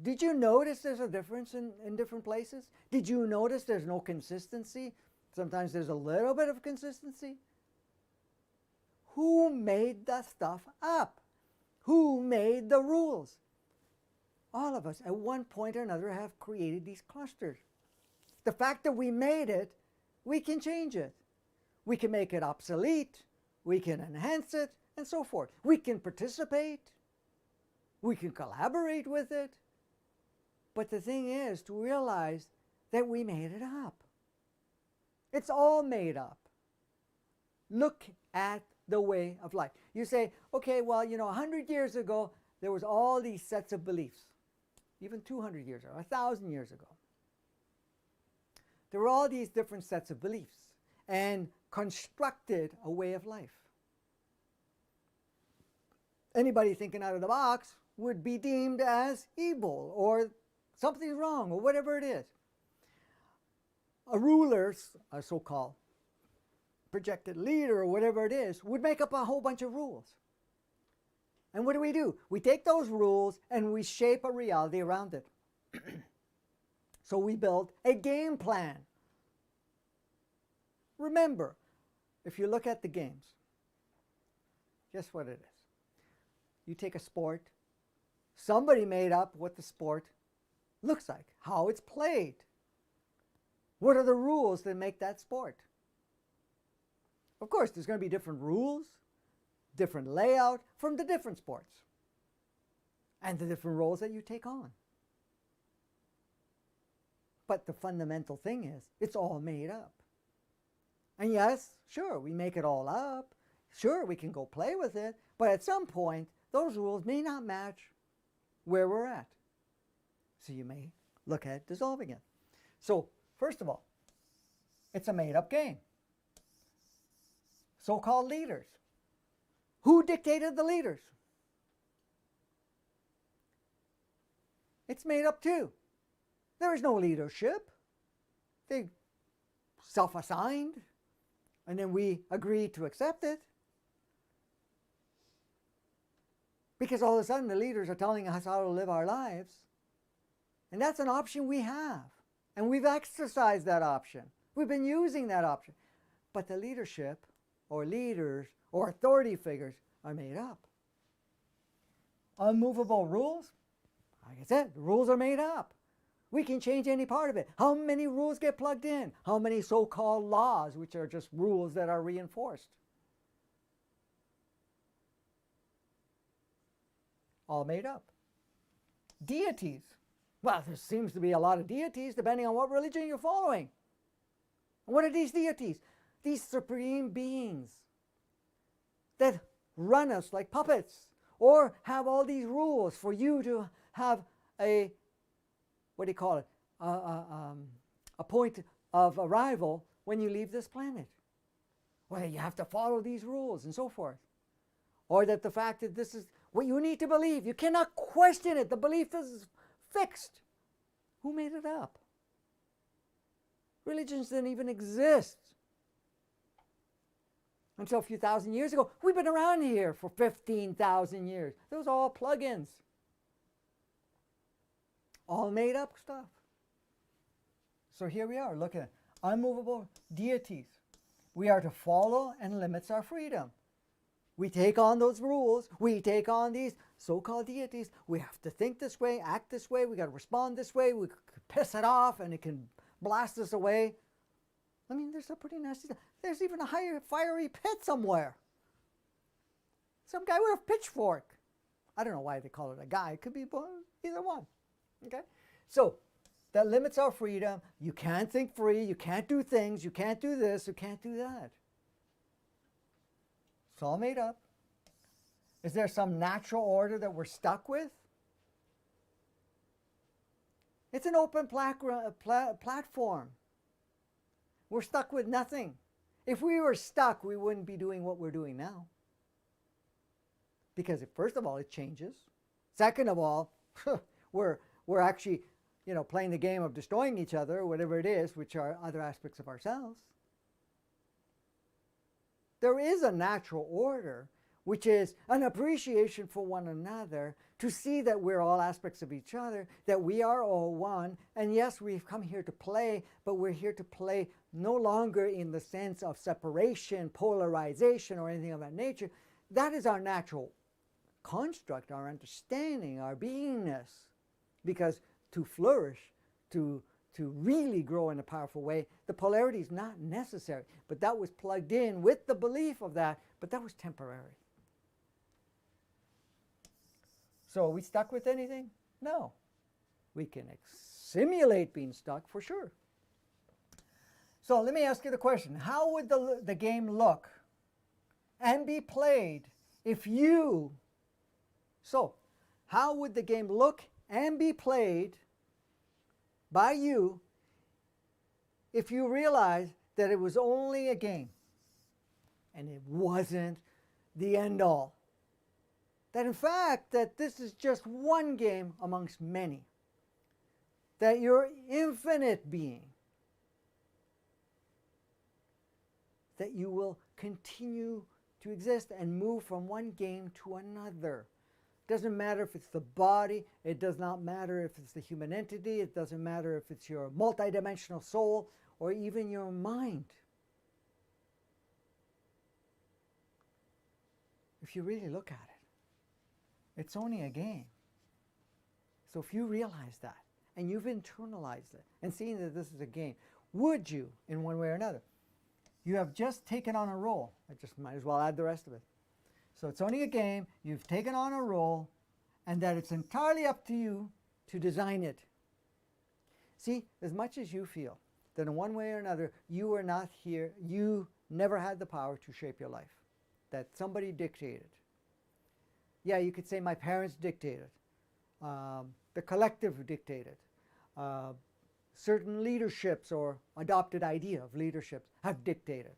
Did you notice there's a difference in different places? Did you notice there's no consistency? Sometimes there's a little bit of consistency. Who made the stuff up? Who made the rules? All of us at one point or another have created these clusters. The fact that we made it, we can change it. We can make it obsolete. We can enhance it and so forth. We can participate. We can collaborate with it. But the thing is to realize that we made it up. It's all made up. Look at the way of life. You say, okay, well, 100 years ago, there was all these sets of beliefs. Even 200 years ago, 1,000 years ago. There were all these different sets of beliefs and constructed a way of life. Anybody thinking out of the box would be deemed as evil or something's wrong or whatever it is. A ruler, a so-called projected leader or whatever it is, would make up a whole bunch of rules. And what do? We take those rules and we shape a reality around it. So we build a game plan. Remember, if you look at the games, guess what it is? You take a sport, somebody made up what the sport looks like, how it's played. What are the rules that make that sport? Of course, there's going to be different rules, different layout from the different sports, and the different roles that you take on. But the fundamental thing is, it's all made up. And yes, sure, we make it all up. Sure, we can go play with it. But at some point, those rules may not match where we're at. So you may look at dissolving it. So, first of all, it's a made-up game. So-called leaders. Who dictated the leaders? It's made up too. There is no leadership. They self-assigned, and then we agreed to accept it. Because all of a sudden the leaders are telling us how to live our lives. And that's an option we have. And we've exercised that option. We've been using that option. But the leadership, or leaders, or authority figures are made up. Unmovable rules, like I said, the rules are made up. We can change any part of it. How many rules get plugged in? How many so-called laws, which are just rules that are reinforced? All made up. Deities. Well, there seems to be a lot of deities depending on what religion you're following. And what are these deities? These supreme beings that run us like puppets, or have all these rules for you to have a, what do you call it, a point of arrival when you leave this planet. Well, you have to follow these rules and so forth. Or that the fact that this is what you need to believe. You cannot question it. The belief is fixed. Who made it up? Religions didn't even exist until a few thousand years ago. We've been around here for 15,000 years. Those are all plug-ins. All made up stuff. So here we are looking at unmovable deities. We are to follow and limits our freedom. We take on those rules. We take on these so-called deities. We have to think this way, act this way. We got to respond this way. We could piss it off and it can blast us away. I mean, there's a pretty nasty stuff. There's even a higher fiery pit somewhere. Some guy with a pitchfork. I don't know why they call it a guy. It could be either one. Okay? So, that limits our freedom. You can't think free. You can't do things. You can't do this. You can't do that. It's all made up. Is there some natural order that we're stuck with? It's an open platform. We're stuck with nothing. If we were stuck, we wouldn't be doing what we're doing now. Because first of all, it changes. Second of all, we're actually, playing the game of destroying each other, whatever it is, which are other aspects of ourselves. There is a natural order, which is an appreciation for one another, to see that we're all aspects of each other, that we are all one. And yes, we've come here to play, but we're here to play no longer in the sense of separation, polarization, or anything of that nature. That is our natural construct, our understanding, our beingness. Because to flourish, to really grow in a powerful way, the polarity is not necessary. But that was plugged in with the belief of that, but that was temporary. So are we stuck with anything? No. We can simulate being stuck for sure. So let me ask you the question. How would the game look and be played if you... So, how would the game look and be played by you if you realized that it was only a game and it wasn't the end all? That in fact, that this is just one game amongst many. That you're infinite being. That you will continue to exist and move from one game to another. It doesn't matter if it's the body, it does not matter if it's the human entity, it doesn't matter if it's your multidimensional soul or even your mind. If you really look at it, it's only a game. So if you realize that and you've internalized it and seen that this is a game, would you, in one way or another, you have just taken on a role. I just might as well add the rest of it. So it's only a game, you've taken on a role, and that it's entirely up to you to design it. See, as much as you feel that in one way or another, you are not here, you never had the power to shape your life, that somebody dictated. Yeah, you could say my parents dictated, the collective dictated, certain leaderships or adopted idea of leaderships have dictated.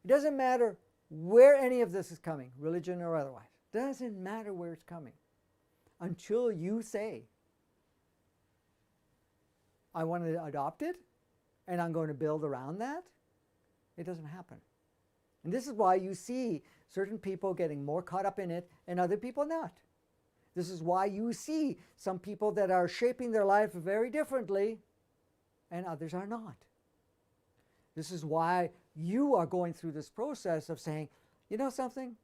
It doesn't matter where any of this is coming, religion or otherwise. Doesn't matter where it's coming. Until you say, I want to adopt it and I'm going to build around that, it doesn't happen. And this is why you see certain people getting more caught up in it and other people not. This is why you see some people that are shaping their life very differently and others are not. This is why you are going through this process of saying, you know something?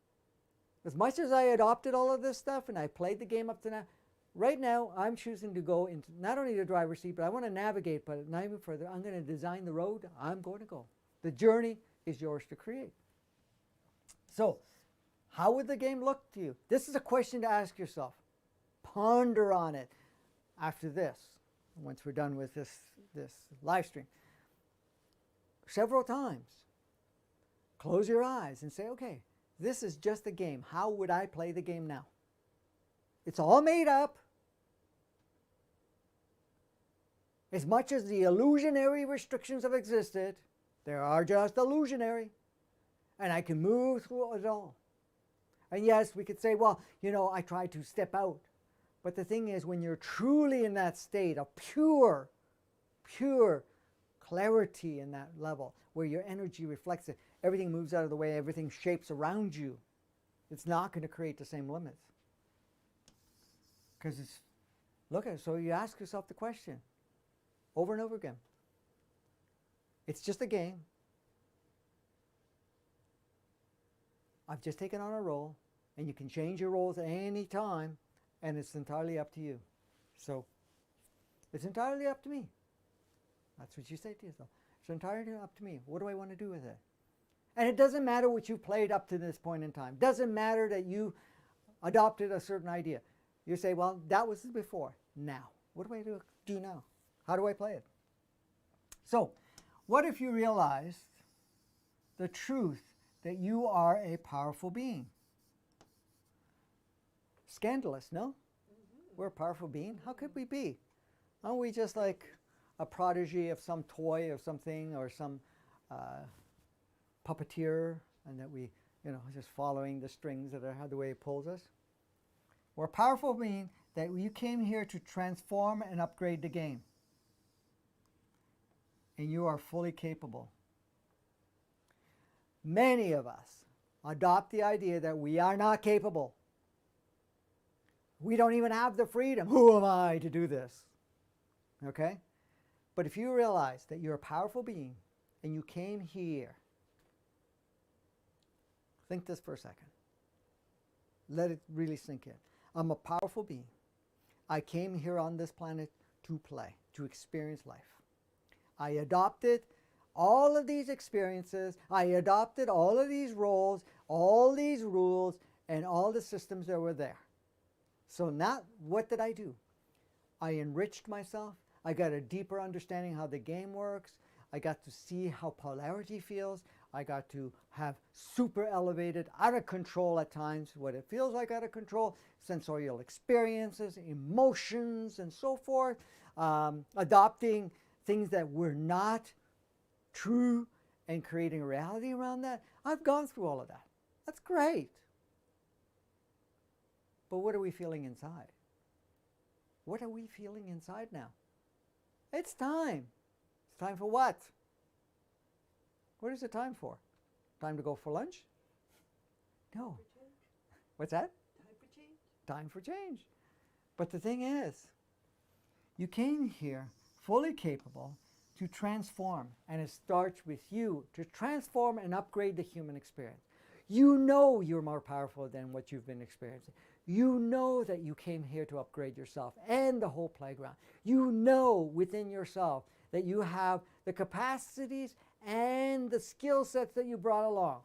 As much as I adopted all of this stuff and I played the game up to now, right now I'm choosing to go into not only the driver's seat, but I want to navigate, but not even further. I'm going to design the road I'm going to go. The journey is yours to create. So, how would the game look to you? This is a question to ask yourself. Ponder on it after this, once we're done with this live stream. Several times. Close your eyes and say, okay, this is just a game. How would I play the game now? It's all made up. As much as the illusionary restrictions have existed, they are just illusionary. And I can move through it all. And yes, we could say, well, you know, I tried to step out. But the thing is, when you're truly in that state of pure clarity in that level, where your energy reflects it, everything moves out of the way, everything shapes around you, it's not going to create the same limits. Because it's, look at it, so you ask yourself the question over and over again. It's just a game. I've just taken on a role, and you can change your roles at any time, and it's entirely up to you. So, it's entirely up to me. That's what you say to yourself. It's entirely up to me. What do I want to do with it? And it doesn't matter what you've played up to this point in time. Doesn't matter that you adopted a certain idea. You say, well, that was before. Now, what do I do now? How do I play it? So, what if you realized the truth that you are a powerful being? Scandalous, no? We're a powerful being. How could we be? Aren't we just like a prodigy of some toy or something, or some puppeteer, and that we, you know, just following the strings that are the way it pulls us? We're a powerful being that you came here to transform and upgrade the game. And you are fully capable. Many of us adopt the idea that we are not capable. We don't even have the freedom. Who am I to do this? Okay? But if you realize that you're a powerful being and you came here, think this for a second. Let it really sink in. I'm a powerful being. I came here on this planet to play, to experience life. I adopted all of these experiences. I adopted all of these roles, all these rules, and all the systems that were there. So now, what did I do? I enriched myself. I got a deeper understanding how the game works. I got to see how polarity feels. I got to have super elevated, out of control at times, what it feels like out of control, sensorial experiences, emotions, and so forth, adopting things that were not true and creating a reality around that. I've gone through all of that. That's great. But what are we feeling inside? What are we feeling inside now? It's time. It's time for what? What is it time for? Time to go for lunch? No. What's that? Time for change. Time for change. But the thing is, you came here fully capable to transform, and it starts with you to transform and upgrade the human experience. You know you're more powerful than what you've been experiencing. You know that you came here to upgrade yourself and the whole playground. You know within yourself that you have the capacities and the skill sets that you brought along.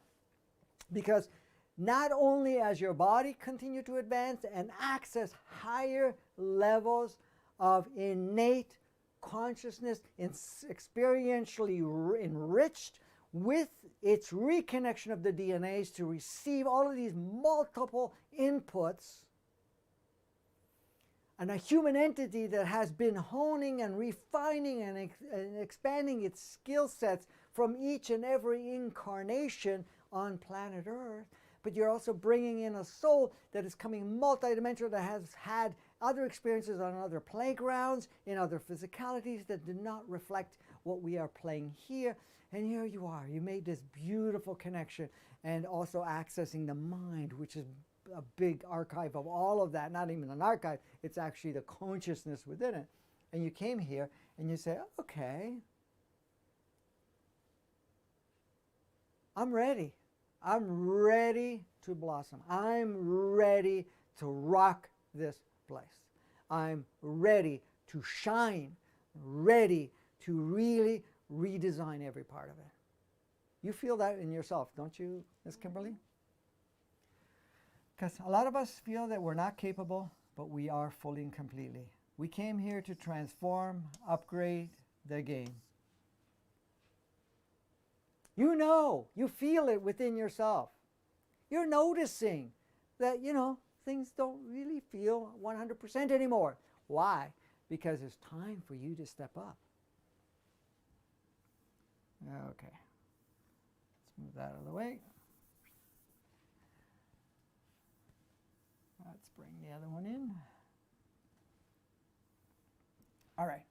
Because not only as your body continues to advance and access higher levels of innate consciousness, experientially enriched with its reconnection of the DNAs to receive all of these multiple inputs, and a human entity that has been honing and refining and expanding its skill sets from each and every incarnation on planet Earth. But you're also bringing in a soul that is coming multidimensional, that has had other experiences on other playgrounds, in other physicalities that do not reflect what we are playing here. And here you are. You made this beautiful connection, and also accessing the mind, which is a big archive of all of that. Not even an archive, it's actually the consciousness within it. And you came here and you say, okay, I'm ready. I'm ready to blossom. I'm ready to rock this place. I'm ready to shine, ready to really redesign every part of it. You feel that in yourself, don't you, Miss Kimberly? Because a lot of us feel that we're not capable, but we are fully and completely. We came here to transform, upgrade the game. You know, you feel it within yourself. You're noticing that, things don't really feel 100% anymore. Why? Because it's time for you to step up. Okay. Let's move that out of the way. Let's bring the other one in. All right.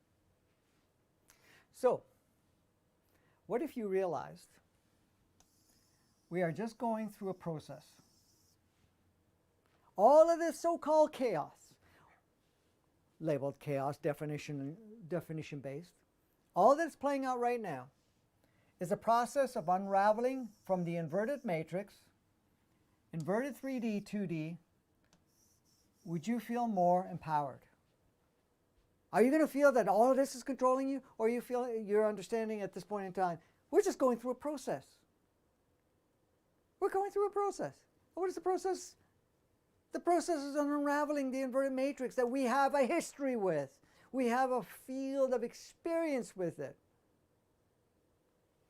So, what if you realized we are just going through a process? All of this so-called chaos, labeled chaos, definition based, all that's playing out right now is a process of unraveling from the inverted matrix, inverted 3D, 2D. Would you feel more empowered? Are you going to feel that all of this is controlling you, or you feel you're understanding at this point in time, we're just going through a process? We're going through a process. What is the process? The process is unraveling the inverted matrix that we have a history with. We have a field of experience with it.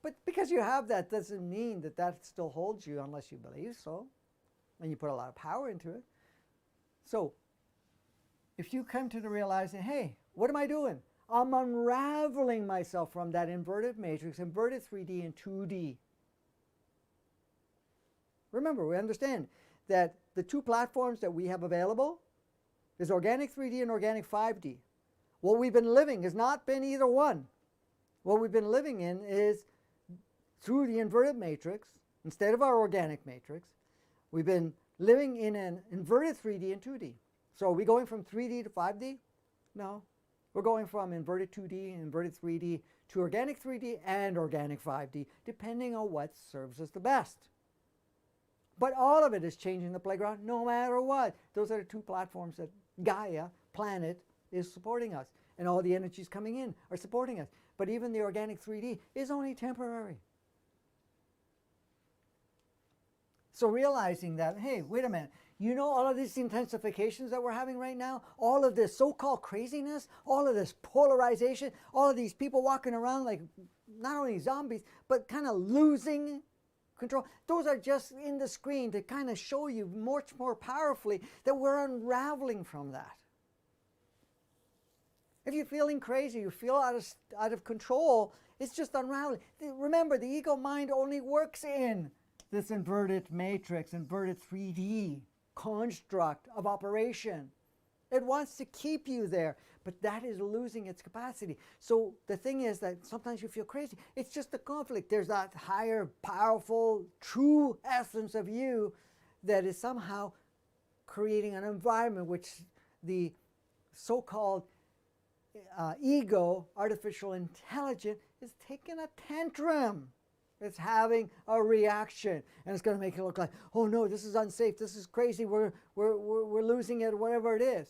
But because you have that doesn't mean that that still holds you unless you believe so, and you put a lot of power into it. So, if you come to the realizing, hey, what am I doing? I'm unraveling myself from that inverted matrix, inverted 3D and 2D. Remember, we understand that the two platforms that we have available is organic 3D and organic 5D. What we've been living has not been either one. What we've been living in is through the inverted matrix, instead of our organic matrix, we've been living in an inverted 3D and 2D. So are we going from 3D to 5D? No. We're going from inverted 2D, inverted 3D to organic 3D and organic 5D, depending on what serves us the best. But all of it is changing the playground no matter what. Those are the two platforms that Gaia, planet, is supporting us. And all the energies coming in are supporting us. But even the organic 3D is only temporary. So realizing that, hey, wait a minute, you know all of these intensifications that we're having right now, all of this so-called craziness, all of this polarization, all of these people walking around like not only zombies, but kind of losing control. Those are just in the screen to kind of show you much more powerfully that we're unraveling from that. If you're feeling crazy, you feel out of control, it's just unraveling. Remember, the ego mind only works in this inverted matrix, inverted 3D construct of operation. It wants to keep you there, but that is losing its capacity. So the thing is that sometimes you feel crazy. It's just a conflict. There's that higher, powerful, true essence of you that is somehow creating an environment which the so-called ego, artificial intelligence, is taking a tantrum. It's having a reaction, and it's going to make it look like, oh no, this is unsafe, this is crazy, we're losing it, whatever it is.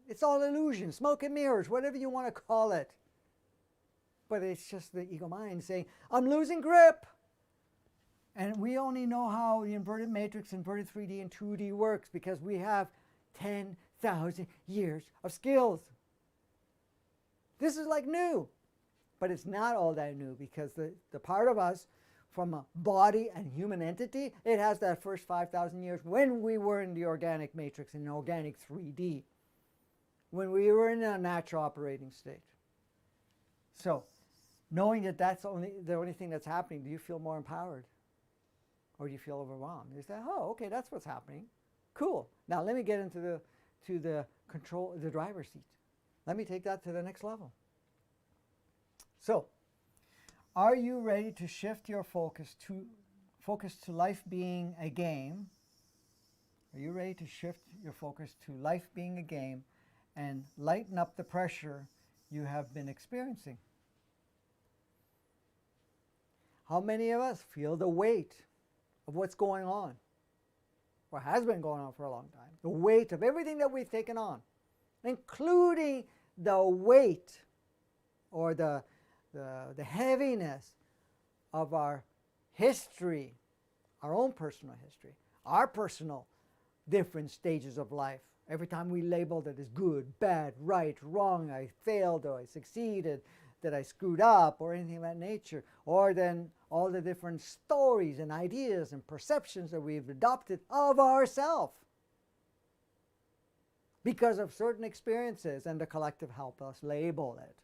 It's all illusion, smoke and mirrors, whatever you want to call it. But it's just the ego mind saying, I'm losing grip. And we only know how the inverted matrix, inverted 3D and 2D works because we have 10,000 years of skills. This is like new. But it's not all that new because the part of us from a body and human entity, it has that first 5,000 years when we were in the organic matrix, in organic 3D. when we were in a natural operating state. So, knowing that that's the only thing that's happening, do you feel more empowered? Or do you feel overwhelmed? You say, oh, okay, that's what's happening. Cool. Now let me get into the driver's seat. Let me take that to the next level. So, are you ready to shift your focus to life being a game? Are you ready to shift your focus to life being a game and lighten up the pressure you have been experiencing? How many of us feel the weight of what's going on, or has been going on for a long time? The weight of everything that we've taken on, including the weight or the heaviness of our history, our own personal history, our personal different stages of life. Every time we labeled it as good, bad, right, wrong, I failed or I succeeded, that I screwed up or anything of that nature, or then all the different stories and ideas and perceptions that we've adopted of ourselves because of certain experiences, and the collective help us label it.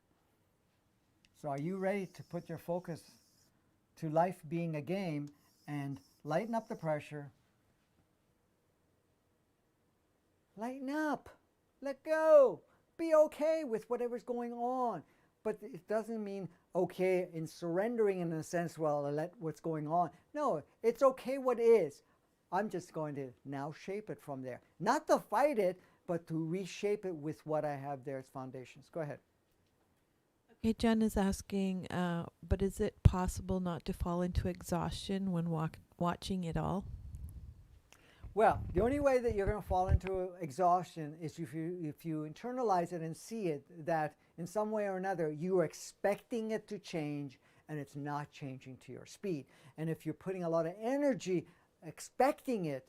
So are you ready to put your focus to life being a game and lighten up the pressure? Lighten up. Let go. Be okay with whatever's going on. But it doesn't mean okay in surrendering in a sense, well, I let what's going on. No, it's okay what is. I'm just going to now shape it from there. Not to fight it, but to reshape it with what I have there as foundations. Go ahead. Okay, Jen is asking, but is it possible not to fall into exhaustion when watching it all? Well, the only way that you're going to fall into exhaustion is if you internalize it and see it that in some way or another you are expecting it to change and it's not changing to your speed. And if you're putting a lot of energy expecting it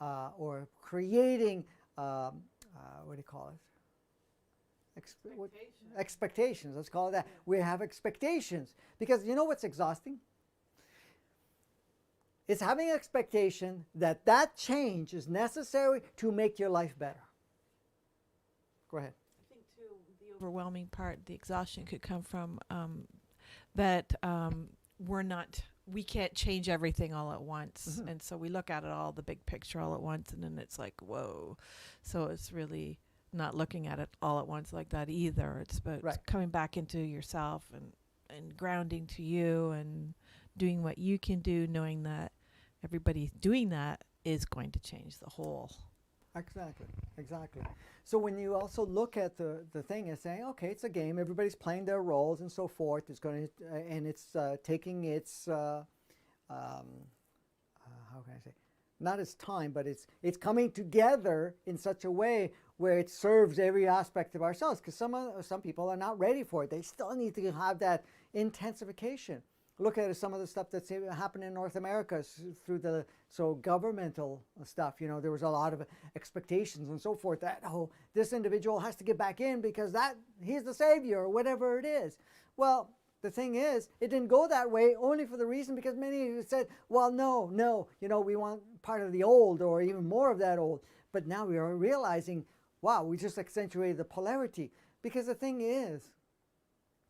or creating, what do you call it? Expectations. Let's call it that. We have expectations because you know what's exhausting? It's having expectation that that change is necessary to make your life better. Go ahead. I think too, the overwhelming part, the exhaustion could come from that we can't change everything all at once. Mm-hmm. And so we look at it all, the big picture all at once, and then it's like, whoa. So it's really not looking at it all at once like that either. It's about coming back into yourself and grounding to you and doing what you can do, knowing that everybody doing that is going to change the whole. Exactly. So when you also look at the thing and saying, okay, it's a game, everybody's playing their roles and so forth, it's going to, and it's taking its, how can I say, not its time, but it's coming together in such a way where it serves every aspect of ourselves, because some people are not ready for it. They still need to have that intensification. Look at some of the stuff that's happened in North America through the governmental stuff. You know, there was a lot of expectations and so forth that, oh, this individual has to get back in because he's the savior or whatever it is. Well, the thing is, it didn't go that way only for the reason because many said, well, no, you know, we want part of the old or even more of that old. But now we are realizing, wow, we just accentuated the polarity. Because the thing is,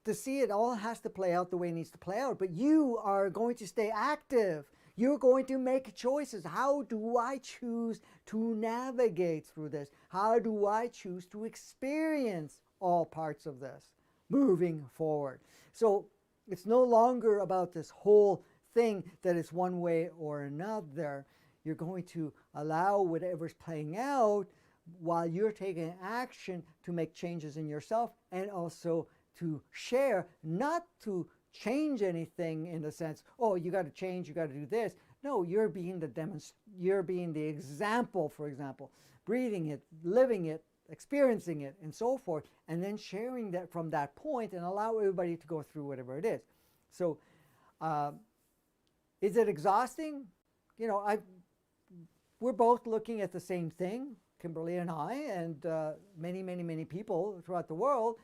to see it all has to play out the way it needs to play out, but you are going to stay active. You're going to make choices. How do I choose to navigate through this? How do I choose to experience all parts of this moving forward? So it's no longer about this whole thing that is one way or another. You're going to allow whatever's playing out while you're taking action to make changes in yourself and also to share, not to change anything in the sense, oh, you got to change, you got to do this. No, you're being the example, for example, breathing it, living it, experiencing it, and so forth, and then sharing that from that point and allow everybody to go through whatever it is. So, is it exhausting? You know, we're both looking at the same thing, Kimberly and I, and many people throughout the world.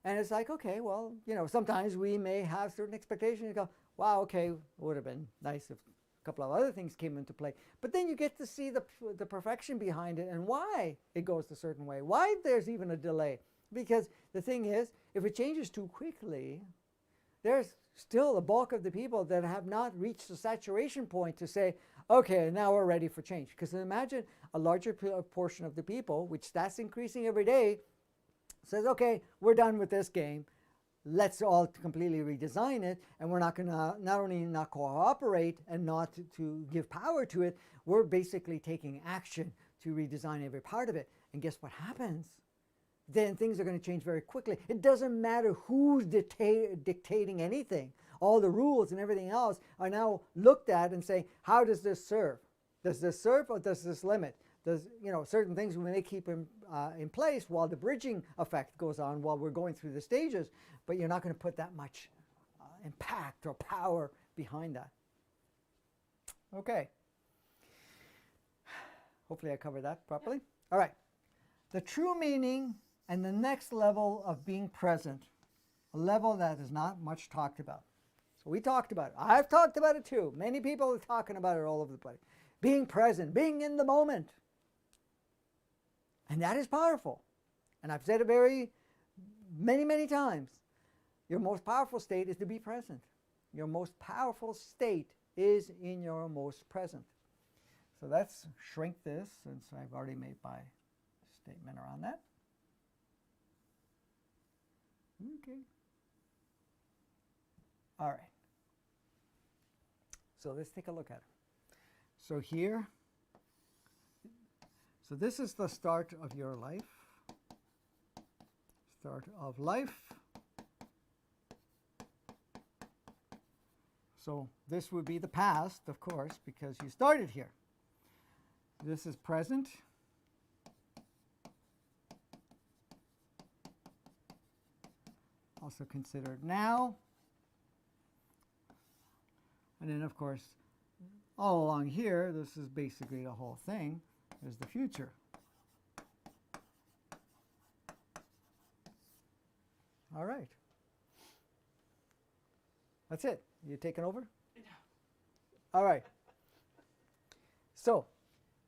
And it's like, okay, well, you know, sometimes we may have certain expectations and go, wow, okay, it would have been nice if a couple of other things came into play. But then you get to see the perfection behind it and why it goes a certain way, why there's even a delay. Because the thing is, if it changes too quickly, there's still the bulk of the people that have not reached the saturation point to say, okay, now we're ready for change. Because imagine a larger portion of the people, which that's increasing every day, says, okay, we're done with this game. Let's all completely redesign it. And we're not going to not only not cooperate and not to give power to it, we're basically taking action to redesign every part of it. And guess what happens? Then things are going to change very quickly. It doesn't matter who's dictating anything. All the rules and everything else are now looked at and saying, how does this serve? Does this serve or does this limit? Does, certain things we may keep in place while the bridging effect goes on while we're going through the stages, but you're not going to put that much impact or power behind that. Okay. Hopefully I covered that properly. Yep. All right. The true meaning and the next level of being present, a level that is not much talked about. So we talked about it. I've talked about it too. Many people are talking about it all over the place. Being present, being in the moment. And that is powerful. And I've said it many times. Your most powerful state is to be present. Your most powerful state is in your most present. So let's shrink this since I've already made my statement around that. Okay. All right. So let's take a look at it. So here, so this is the start of your life. Start of life. So this would be the past, of course, because you started here. This is present. Also considered now. And then, of course, all along here, this is basically the whole thing, is the future. All right. That's it. You taking over? No. All right. So,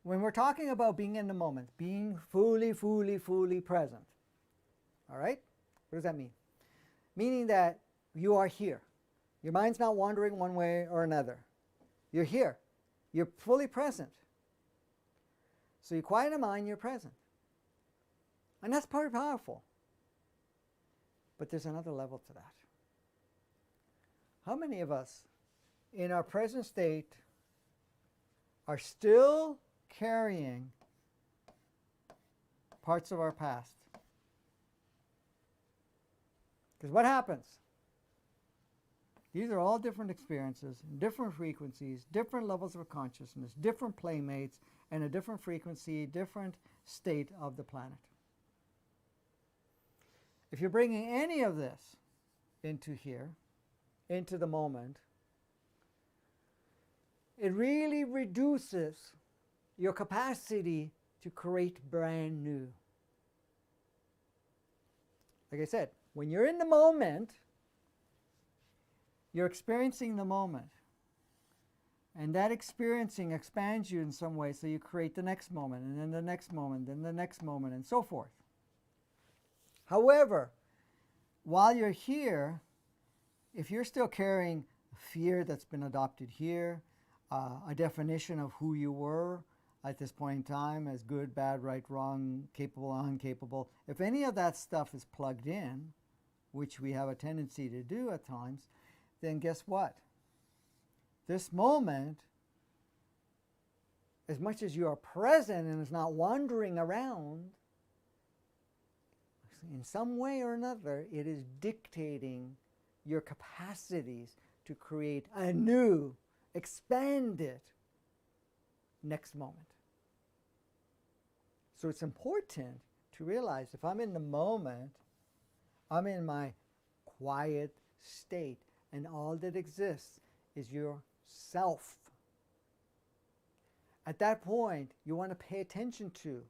when we're talking about being in the moment, being fully present, all right? What does that mean? Meaning that you are here. Your mind's not wandering one way or another. You're here. You're fully present. So you quiet the mind, you're present. And that's pretty powerful. But there's another level to that. How many of us in our present state are still carrying parts of our past? Because what happens? These are all different experiences, different frequencies, different levels of consciousness, different playmates, and a different frequency, different state of the planet. If you're bringing any of this into here, into the moment, it really reduces your capacity to create brand new. Like I said, when you're in the moment, you're experiencing the moment. And that experiencing expands you in some way, so you create the next moment, and then the next moment, then the next moment, and so forth. However, while you're here, if you're still carrying fear that's been adopted here, a definition of who you were at this point in time as good, bad, right, wrong, capable, incapable, if any of that stuff is plugged in, which we have a tendency to do at times, then guess what? This moment, as much as you are present and is not wandering around, in some way or another, it is dictating your capacities to create a new, expanded next moment. So it's important to realize if I'm in the moment, I'm in my quiet state, and all that exists is yourself. At that point, you want to pay attention to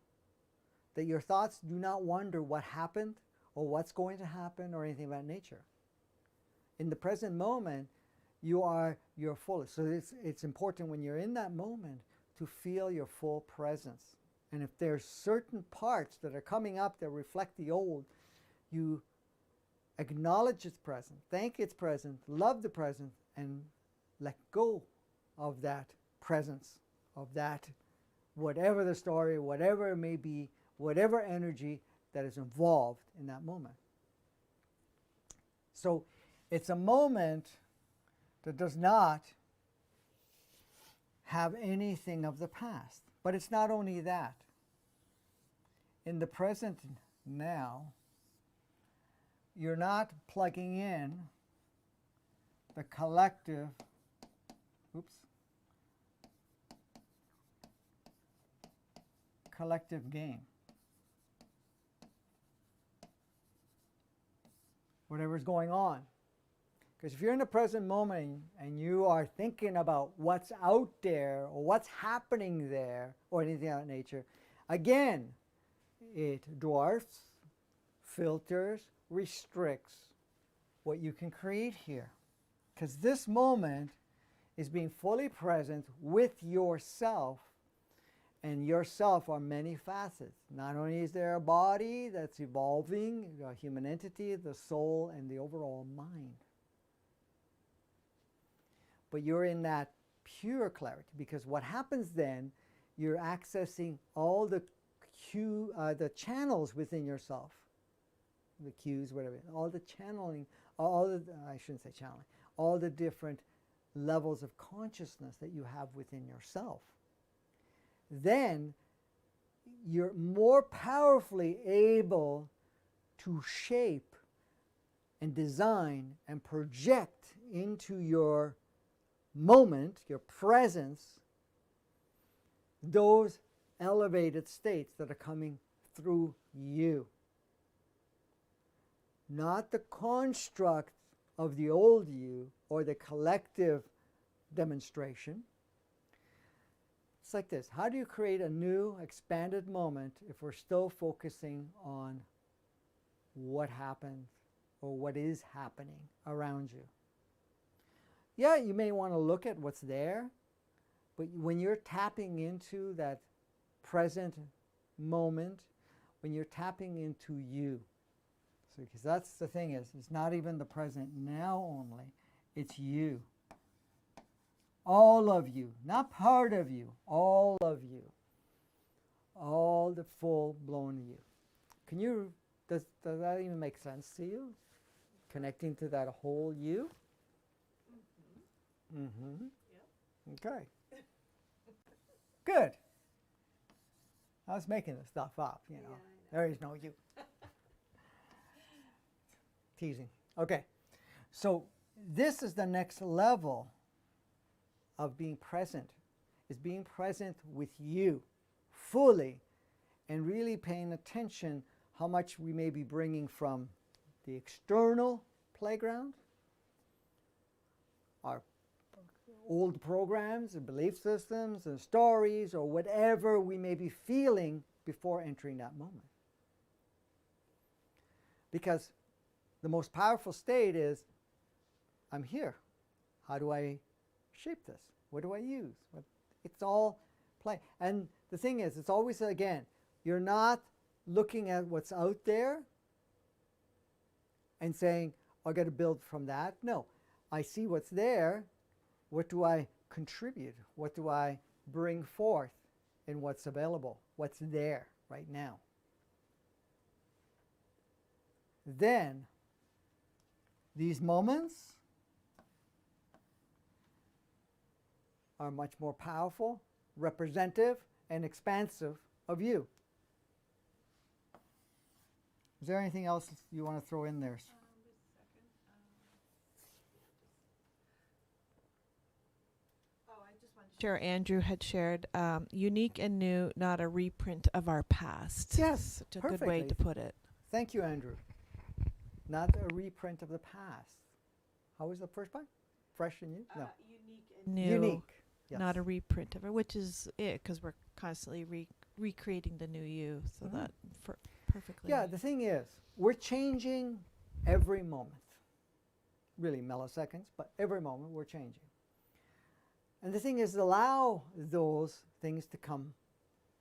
that your thoughts do not wonder what happened or what's going to happen or anything of that nature. In the present moment, You are your fullest. So it's important when you're in that moment to feel your full presence. And if there's certain parts that are coming up that reflect the old, you acknowledge its present, thank its present, love the present, and let go of that presence, of that, whatever the story, whatever it may be, whatever energy that is involved in that moment. So it's a moment that does not have anything of the past. But it's not only that. In the present now, you're not plugging in the collective, collective game. Whatever's going on. Because if you're in the present moment and you are thinking about what's out there or what's happening there or anything of that nature, again, it dwarfs, filters, restricts what you can create here. Because this moment is being fully present with yourself, and yourself are many facets. Not only is there a body that's evolving, a human entity, the soul, and the overall mind. But you're in that pure clarity, because what happens then, you're accessing all the channels within yourself, the cues, whatever, all the channeling, I shouldn't say channeling, all the different levels of consciousness that you have within yourself. Then you're more powerfully able to shape and design and project into your moment, your presence, those elevated states that are coming through you. Not the construct of the old you or the collective demonstration. It's like this. How do you create a new, expanded moment if we're still focusing on what happened or what is happening around you? Yeah, you may want to look at what's there, but when you're tapping into that present moment, when you're tapping into you, so because that's the thing is, it's not even the present now only, it's you. All of you, not part of you, all of you. All the full-blown you. Does that even make sense to you? Connecting to that whole you? Mm-hmm. Yep. Okay. Good. I was making this stuff up, you know. Yeah, there is no you. Teasing. Okay. So this is the next level of being present, is being present with you fully and really paying attention how much we may be bringing from the external playground, our old programs and belief systems and stories or whatever we may be feeling before entering that moment. Because the most powerful state is, I'm here. How do I shape this? What do I use? It's all play. And the thing is, it's always, again, you're not looking at what's out there and saying, I've got to build from that. No, I see what's there. What do I contribute? What do I bring forth in what's available? What's there right now? Then, these moments are much more powerful, representative, and expansive of you. Is there anything else you want to throw in there? Sure, Andrew had shared unique and new, not a reprint of our past. Yes, such a good way to put it. Thank you, Andrew. Not a reprint of the past. How was the first part? Fresh and new? No. Unique and new. Unique. Yes. Not a reprint of it, which is it, because we're constantly recreating the new you, so that perfectly. Yeah, the thing is, we're changing every moment. really milliseconds, but every moment we're changing. And the thing is, allow those things to come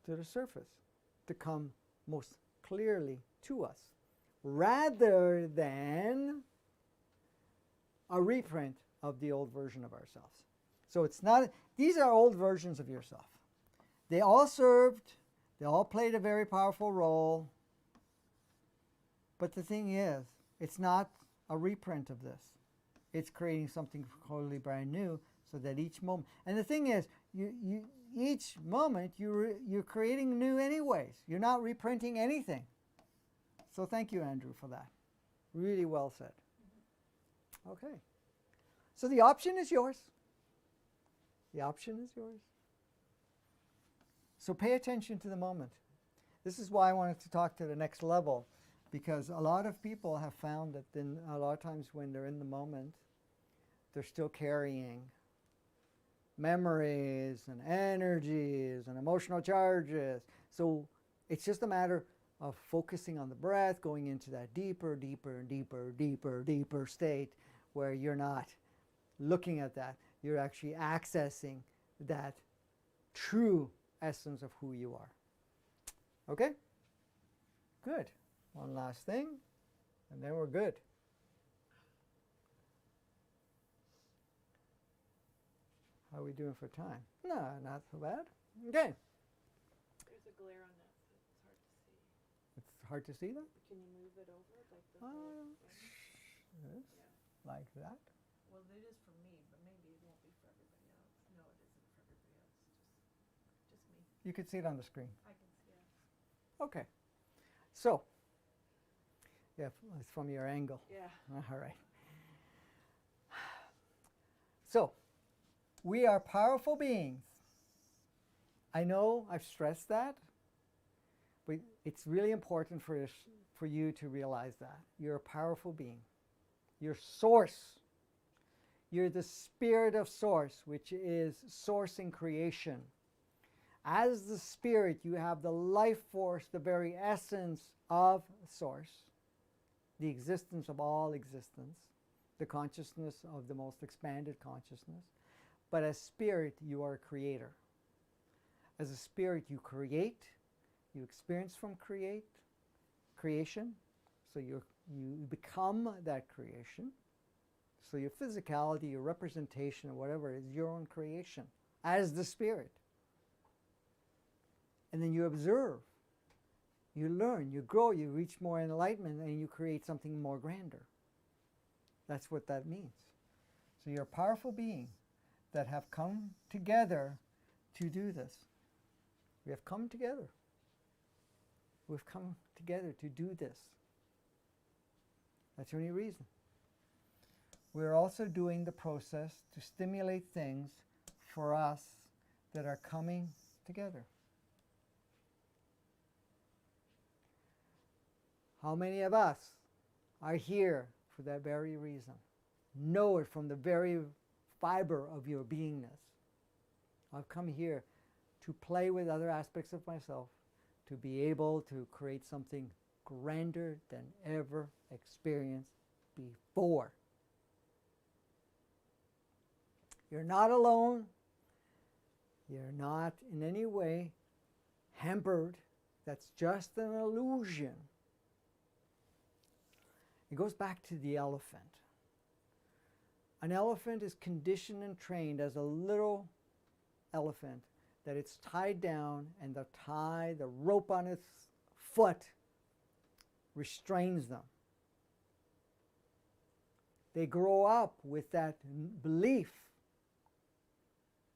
to the surface, to come most clearly to us, rather than a reprint of the old version of ourselves. So it's not, these are old versions of yourself. They all served, they all played a very powerful role, but the thing is, it's not a reprint of this. It's creating something totally brand new, so that each moment, and the thing is, each moment you're creating new anyways. You're not reprinting anything. So thank you, Andrew, for that. Really well said. Okay. So the option is yours. The option is yours. So pay attention to the moment. This is why I wanted to talk to the next level, because a lot of people have found that then a lot of times when they're in the moment, they're still carrying memories and energies and emotional charges. So it's just a matter of focusing on the breath, going into that deeper, deeper, deeper, deeper, deeper state where you're not looking at that. You're actually accessing that true essence of who you are. Okay? Good. One last thing, and then we're good. How are we doing for time? No, not so bad. Okay. There's a glare on that, so it's hard to see. It's hard to see that? Can you move it over like the whole Yes, like that. Well, it is for me, but maybe it won't be for everybody else. No, it isn't for everybody else. Just me. You can see it on the screen. I can see it. Okay. So, yeah, it's from your angle. Yeah. All right. So, we are powerful beings. I know I've stressed that, but it's really important for you to realize that. You're a powerful being. You're source. You're the spirit of source, which is sourcing creation. As the spirit, you have the life force, the very essence of source, the existence of all existence, the consciousness of the most expanded consciousness. But as spirit, you are a creator. As a spirit, you create, you experience from creation, so you become that creation. So your physicality, your representation, or whatever is your own creation as the spirit. And then you observe, you learn, you grow, you reach more enlightenment, and you create something more grander. That's what that means. So you're a powerful being that have come together to do this. We have come together. We've come together to do this. That's the only reason. We're also doing the process to stimulate things for us that are coming together. How many of us are here for that very reason? Know it from the very fiber of your beingness. I've come here to play with other aspects of myself, to be able to create something grander than ever experienced before. You're not alone. You're not in any way hampered. That's just an illusion. It goes back to the elephant. An elephant is conditioned and trained as a little elephant that it's tied down, and the rope on its foot restrains them. They grow up with that belief,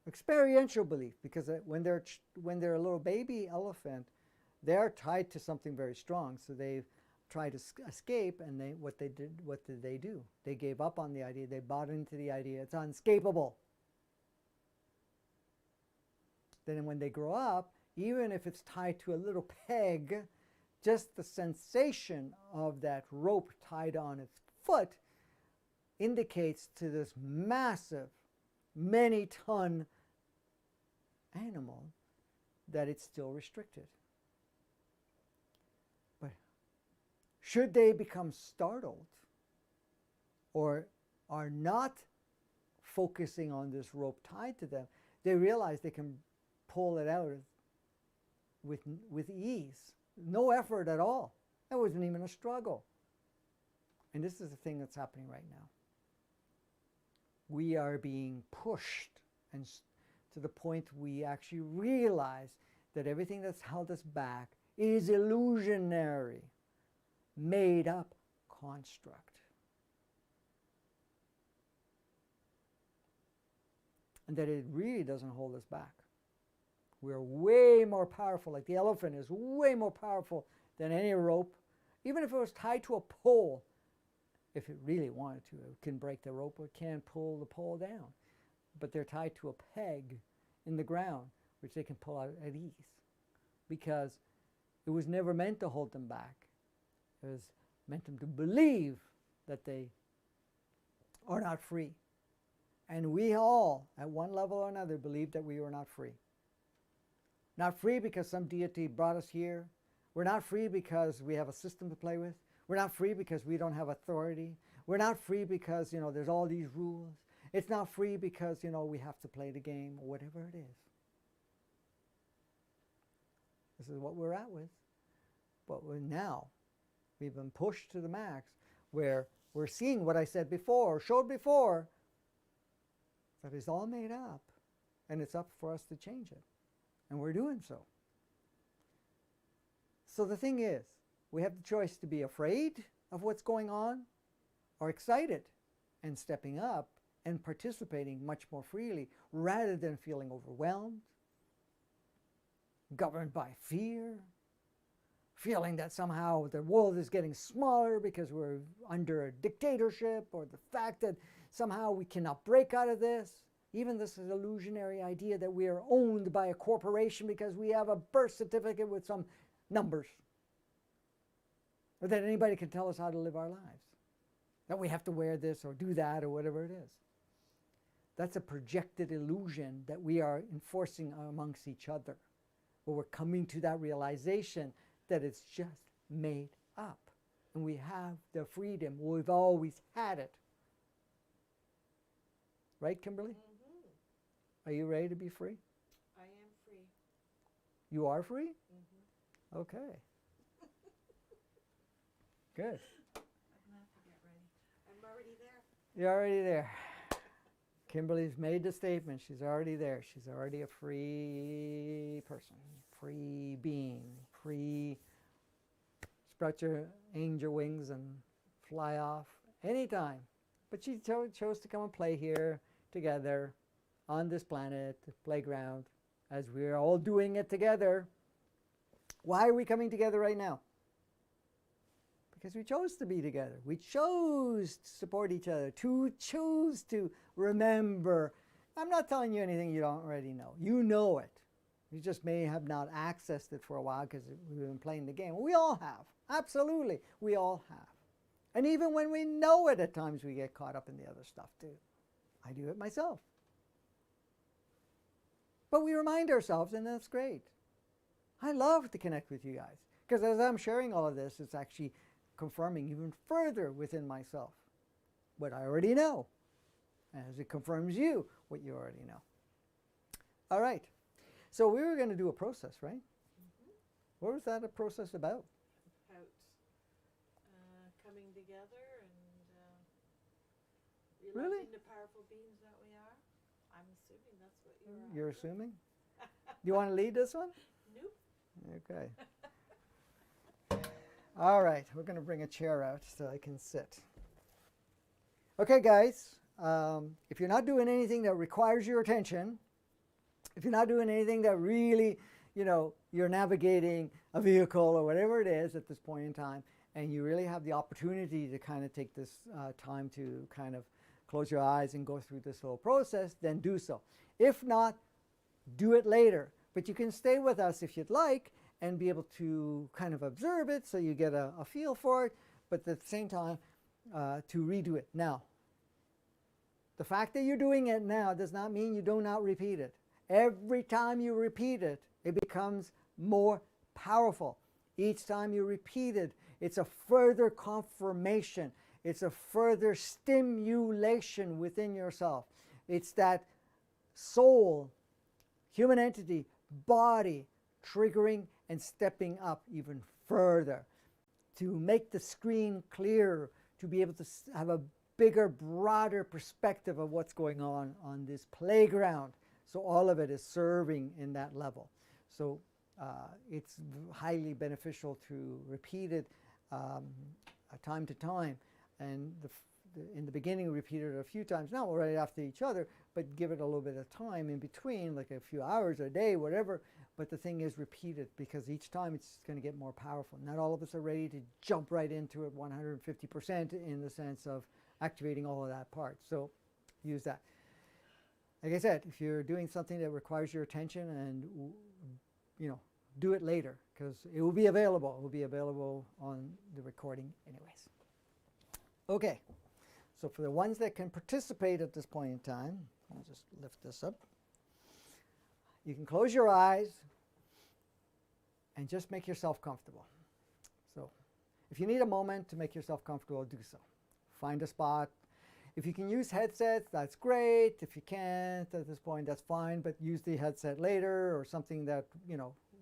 experiential belief, because when they're a little baby elephant, they're tied to something very strong. So they try to escape, and what did they do? They gave up on the idea. They bought into the idea. It's unescapable. Then when they grow up, even if it's tied to a little peg, just the sensation of that rope tied on its foot indicates to this massive, many-ton animal that it's still restricted. But should they become startled or are not focusing on this rope tied to them, they realize they can pull it out with ease. No effort at all. That wasn't even a struggle. And this is the thing that's happening right now. We are being pushed and to the point we actually realize that everything that's held us back is illusionary, made up construct. And that it really doesn't hold us back. We're way more powerful, like the elephant is way more powerful than any rope. Even if it was tied to a pole, if it really wanted to, it can break the rope, it can't pull the pole down. But they're tied to a peg in the ground, which they can pull out at ease. Because it was never meant to hold them back. It was meant them to believe that they are not free. And we all, at one level or another, believed that we were not free. Not free because some deity brought us here. We're not free because we have a system to play with. We're not free because we don't have authority. We're not free because, there's all these rules. It's not free because, we have to play the game or whatever it is. This is what we're at with. But now, we've been pushed to the max where we're seeing what I said before, or showed before, that is all made up. And it's up for us to change it. And we're doing so. So the thing is, we have the choice to be afraid of what's going on or excited and stepping up and participating much more freely rather than feeling overwhelmed, governed by fear, feeling that somehow the world is getting smaller because we're under a dictatorship, or the fact that somehow we cannot break out of this. Even this illusionary idea that we are owned by a corporation because we have a birth certificate with some numbers. Or that anybody can tell us how to live our lives. That we have to wear this or do that or whatever it is. That's a projected illusion that we are enforcing amongst each other. But we're coming to that realization that it's just made up. And we have the freedom. We've always had it. Right, Kimberly? Mm-hmm. Are you ready to be free? I am free. You are free? Mm-hmm. Okay. Good. I'm gonna have to get ready. I'm already there. You're already there. Kimberly's made the statement. She's already there. She's already a free person, free being, free. Sprout your angel wings and fly off anytime. But she chose to come and play here together on this planet, playground, as we're all doing it together. Why are we coming together right now? Because we chose to be together. We chose to support each other, to choose to remember. I'm not telling you anything you don't already know. You know it. You just may have not accessed it for a while because we've been playing the game. We all have. Absolutely. We all have. And even when we know it, at times we get caught up in the other stuff too. I do it myself. But we remind ourselves, and that's great. I love to connect with you guys because as I'm sharing all of this, it's actually confirming even further within myself what I already know, as it confirms you what you already know. All right. So we were going to do a process, right? Mm-hmm. What was that a process about? About coming together and realizing Really? the powerful beings that we are. I'm assuming that's what You're assuming? Do you want to lead this one? Nope. Okay. All right, we're going to bring a chair out so I can sit. Okay, guys, if you're not doing anything that requires your attention, if you're not doing anything that really, you're navigating a vehicle or whatever it is at this point in time, and you really have the opportunity to kind of take this time to kind of close your eyes and go through this whole process, then do so. If not, do it later. But you can stay with us if you'd like and be able to kind of observe it so you get a feel for it, but at the same time to redo it. Now, the fact that you're doing it now does not mean you do not repeat it. Every time you repeat it, it becomes more powerful. Each time you repeat it, it's a further confirmation. It's a further stimulation within yourself. It's that soul, human entity, body triggering and stepping up even further to make the screen clearer, to be able to have a bigger, broader perspective of what's going on this playground. So all of it is serving in that level. So it's highly beneficial to repeat it time to time. And in the beginning, repeat it a few times, not right after each other, but give it a little bit of time in between, like a few hours a day, whatever. But the thing is, repeat it, because each time it's going to get more powerful. Not all of us are ready to jump right into it 150% in the sense of activating all of that part. So use that. Like I said, if you're doing something that requires your attention, and do it later, because it will be available. It will be available on the recording anyways. Okay, so for the ones that can participate at this point in time, I'll just lift this up. You can close your eyes and just make yourself comfortable. So if you need a moment to make yourself comfortable, do so. Find a spot. If you can use headsets, that's great. If you can't at this point, that's fine, but use the headset later or something that,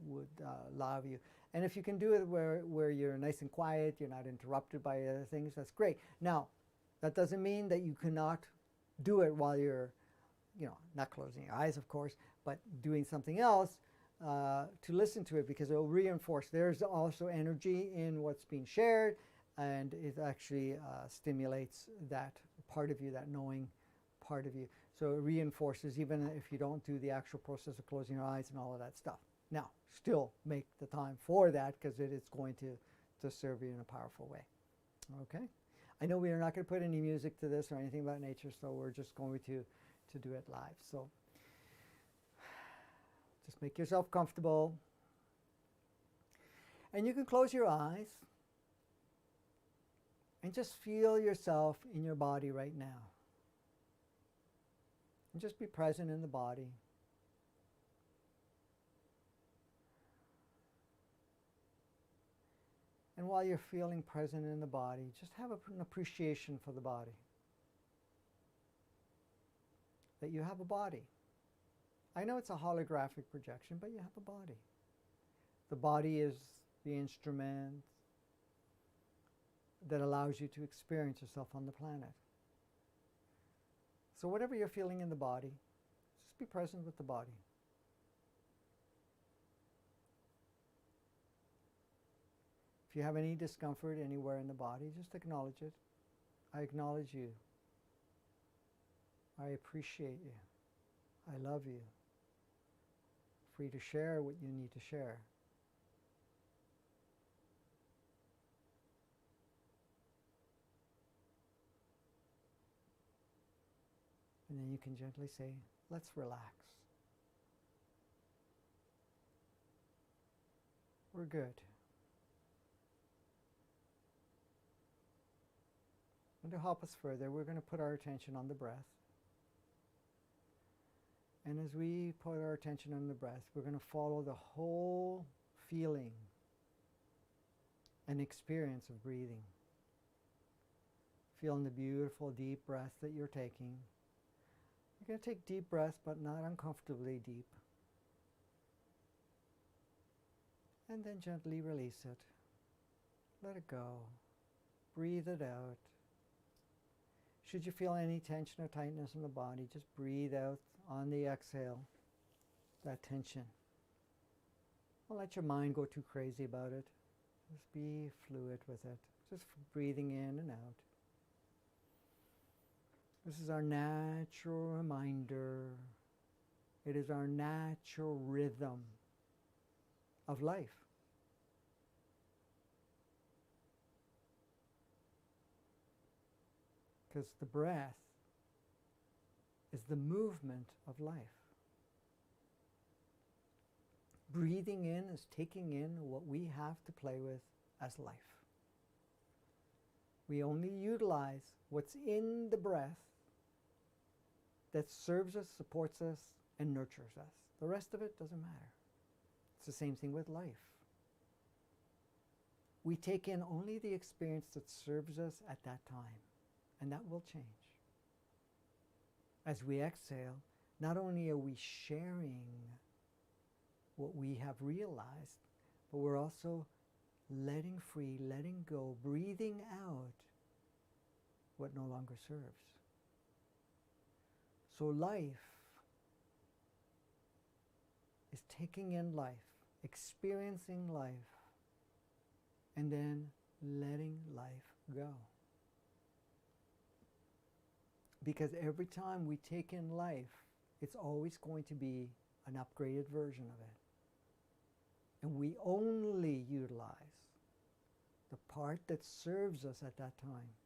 would allow you. And if you can do it where you're nice and quiet, you're not interrupted by other things, that's great. Now, that doesn't mean that you cannot do it while you're, not closing your eyes, of course, but doing something else to listen to it, because it will reinforce. There's also energy in what's being shared, and it actually stimulates that part of you, that knowing part of you. So it reinforces even if you don't do the actual process of closing your eyes and all of that stuff. Now, still make the time for that, because it is going to serve you in a powerful way. Okay? I know we are not going to put any music to this or anything about nature, so we're just going to do it live. So just make yourself comfortable. And you can close your eyes and just feel yourself in your body right now. And just be present in the body. And while you're feeling present in the body, just have an appreciation for the body. That you have a body. I know it's a holographic projection, but you have a body. The body is the instrument that allows you to experience yourself on the planet. So whatever you're feeling in the body, just be present with the body. If you have any discomfort anywhere in the body, just acknowledge it. I acknowledge you. I appreciate you. I love you. Free to share what you need to share. And then you can gently say, let's relax. We're good. And to help us further, we're going to put our attention on the breath. And as we put our attention on the breath, we're going to follow the whole feeling and experience of breathing. Feeling the beautiful deep breath that you're taking. You're going to take deep breaths, but not uncomfortably deep. And then gently release it. Let it go. Breathe it out. Should you feel any tension or tightness in the body, just breathe out on the exhale that tension. Don't let your mind go too crazy about it. Just be fluid with it. Just breathing in and out. This is our natural reminder. It is our natural rhythm of life. Because the breath is the movement of life. Breathing in is taking in what we have to play with as life. We only utilize what's in the breath that serves us, supports us, and nurtures us. The rest of it doesn't matter. It's the same thing with life. We take in only the experience that serves us at that time, and that will change. As we exhale, not only are we sharing what we have realized, but we're also letting free, letting go, breathing out what no longer serves. So life is taking in life, experiencing life, and then letting life go. Because every time we take in life, it's always going to be an upgraded version of it. And we only utilize the part that serves us at that time.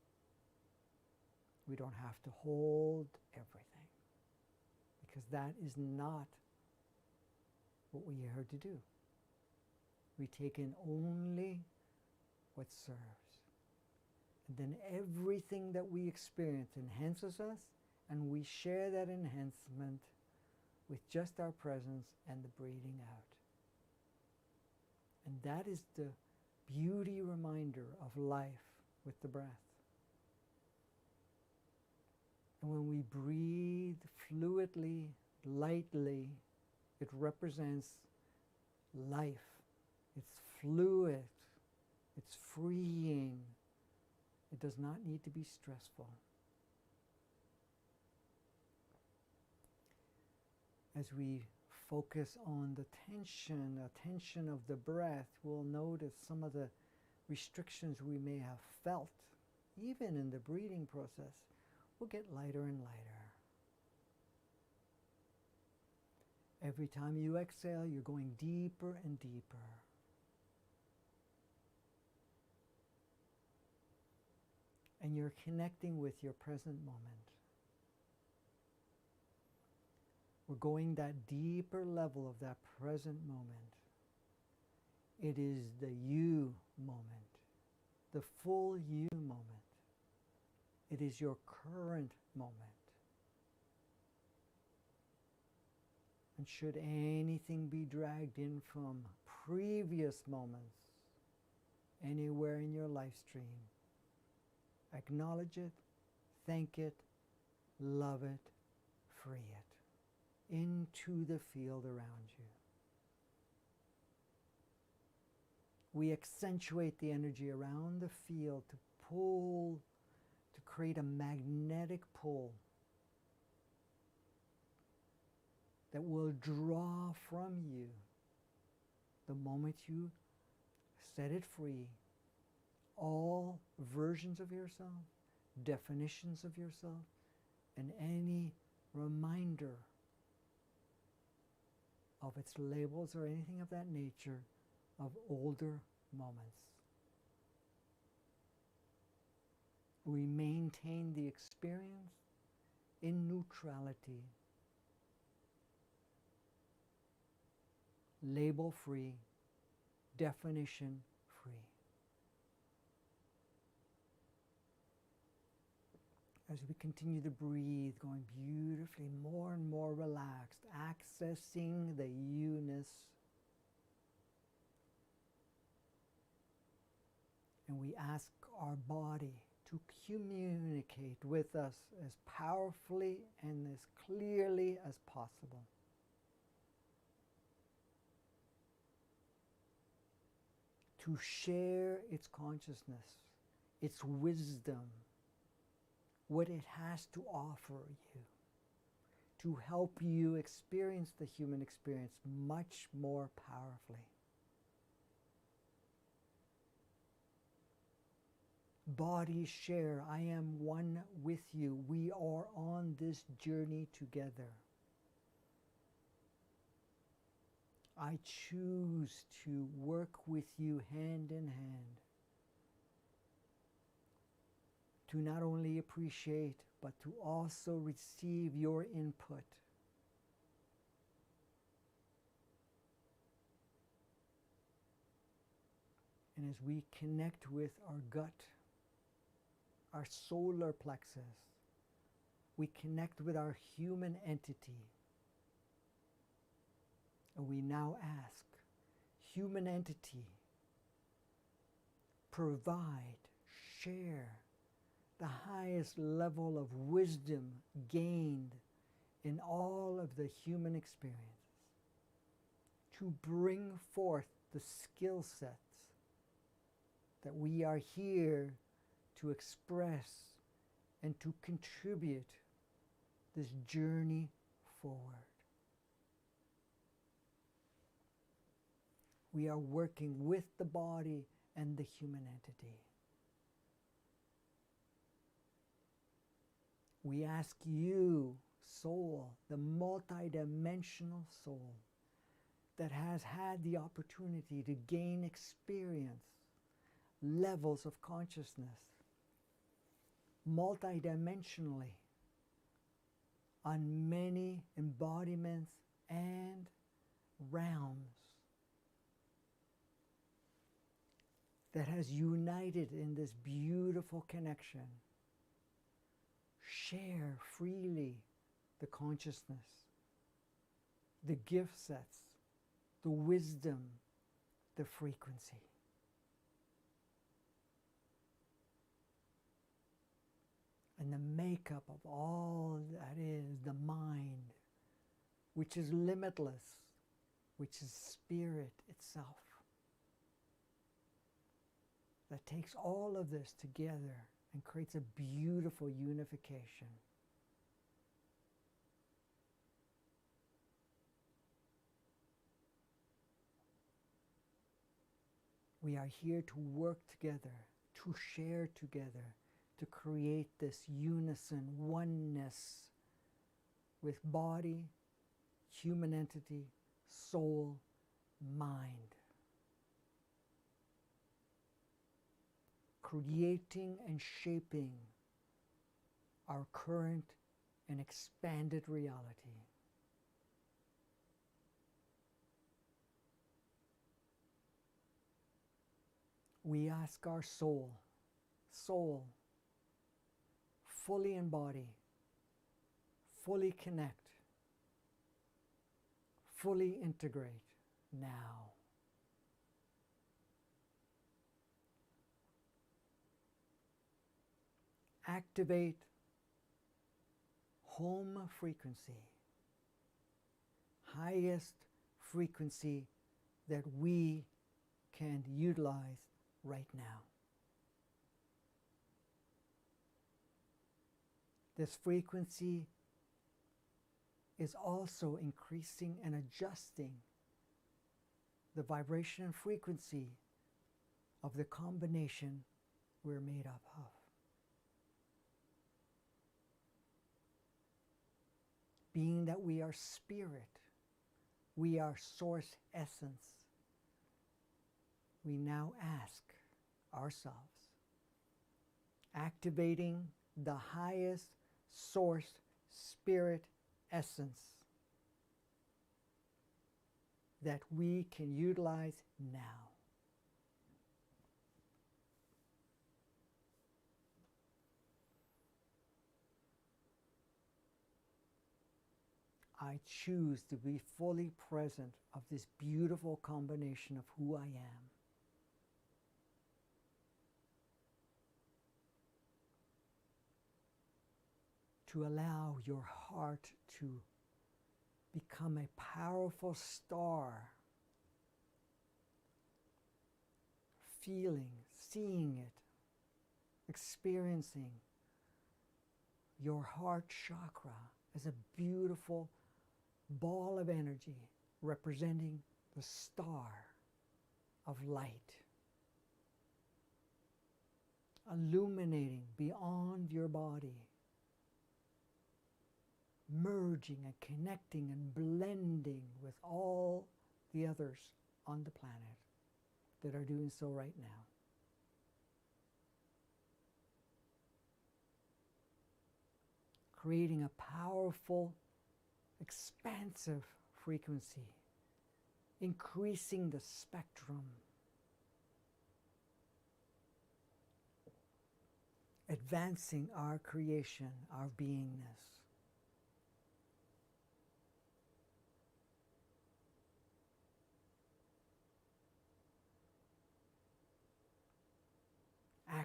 We don't have to hold everything, because that is not what we are here to do. We take in only what serves. And then everything that we experience enhances us, and we share that enhancement with just our presence and the breathing out. And that is the beauty reminder of life with the breath. And when we breathe fluidly, lightly, it represents life. It's fluid. It's freeing. It does not need to be stressful. As we focus on the tension of the breath, we'll notice some of the restrictions we may have felt, even in the breathing process, will get lighter and lighter. Every time you exhale, you're going deeper and deeper. And you're connecting with your present moment. We're going that deeper level of that present moment. It is the you moment, the full you moment. It is your current moment. And should anything be dragged in from previous moments, anywhere in your life stream, acknowledge it, thank it, love it, free it into the field around you. We accentuate the energy around the field to pull, to create a magnetic pull that will draw from you the moment you set it free all versions of yourself, definitions of yourself, and any reminder of its labels or anything of that nature of older moments. We maintain the experience in neutrality, label free, definition free. As we continue to breathe, going beautifully more and more relaxed, accessing the you-ness. And we ask our body to communicate with us as powerfully and as clearly as possible. To share its consciousness, its wisdom, what it has to offer you, to help you experience the human experience much more powerfully. Bodies share, I am one with you. We are on this journey together. I choose to work with you hand in hand, to not only appreciate, but to also receive your input. And as we connect with our gut, our solar plexus, we connect with our human entity. And we now ask, human entity, provide, share the highest level of wisdom gained in all of the human experiences, to bring forth the skill sets that we are here to express and to contribute this journey forward. We are working with the body and the human entity. We ask you, soul, the multidimensional soul that has had the opportunity to gain experience, levels of consciousness, multidimensionally, on many embodiments and realms, that has united in this beautiful connection. Share freely the consciousness, the gift sets, the wisdom, the frequency. And the makeup of all that is the mind, which is limitless, which is spirit itself, that takes all of this together and creates a beautiful unification. We are here to work together, to share together, to create this unison, oneness with body, human entity, soul, mind. Creating and shaping our current and expanded reality. We ask our soul, fully embody, fully connect, fully integrate now. Activate home frequency, highest frequency that we can utilize right now. This frequency is also increasing and adjusting the vibration and frequency of the combination we're made up of. Being that we are spirit, we are source essence, we now ask ourselves, activating the highest source spirit essence that we can utilize now. I choose to be fully present of this beautiful combination of who I am. To allow your heart to become a powerful star, feeling, seeing it, experiencing your heart chakra as a beautiful ball of energy representing the star of light, illuminating beyond your body, merging and connecting and blending with all the others on the planet that are doing so right now. Creating a powerful, expansive frequency, increasing the spectrum, advancing our creation, our beingness.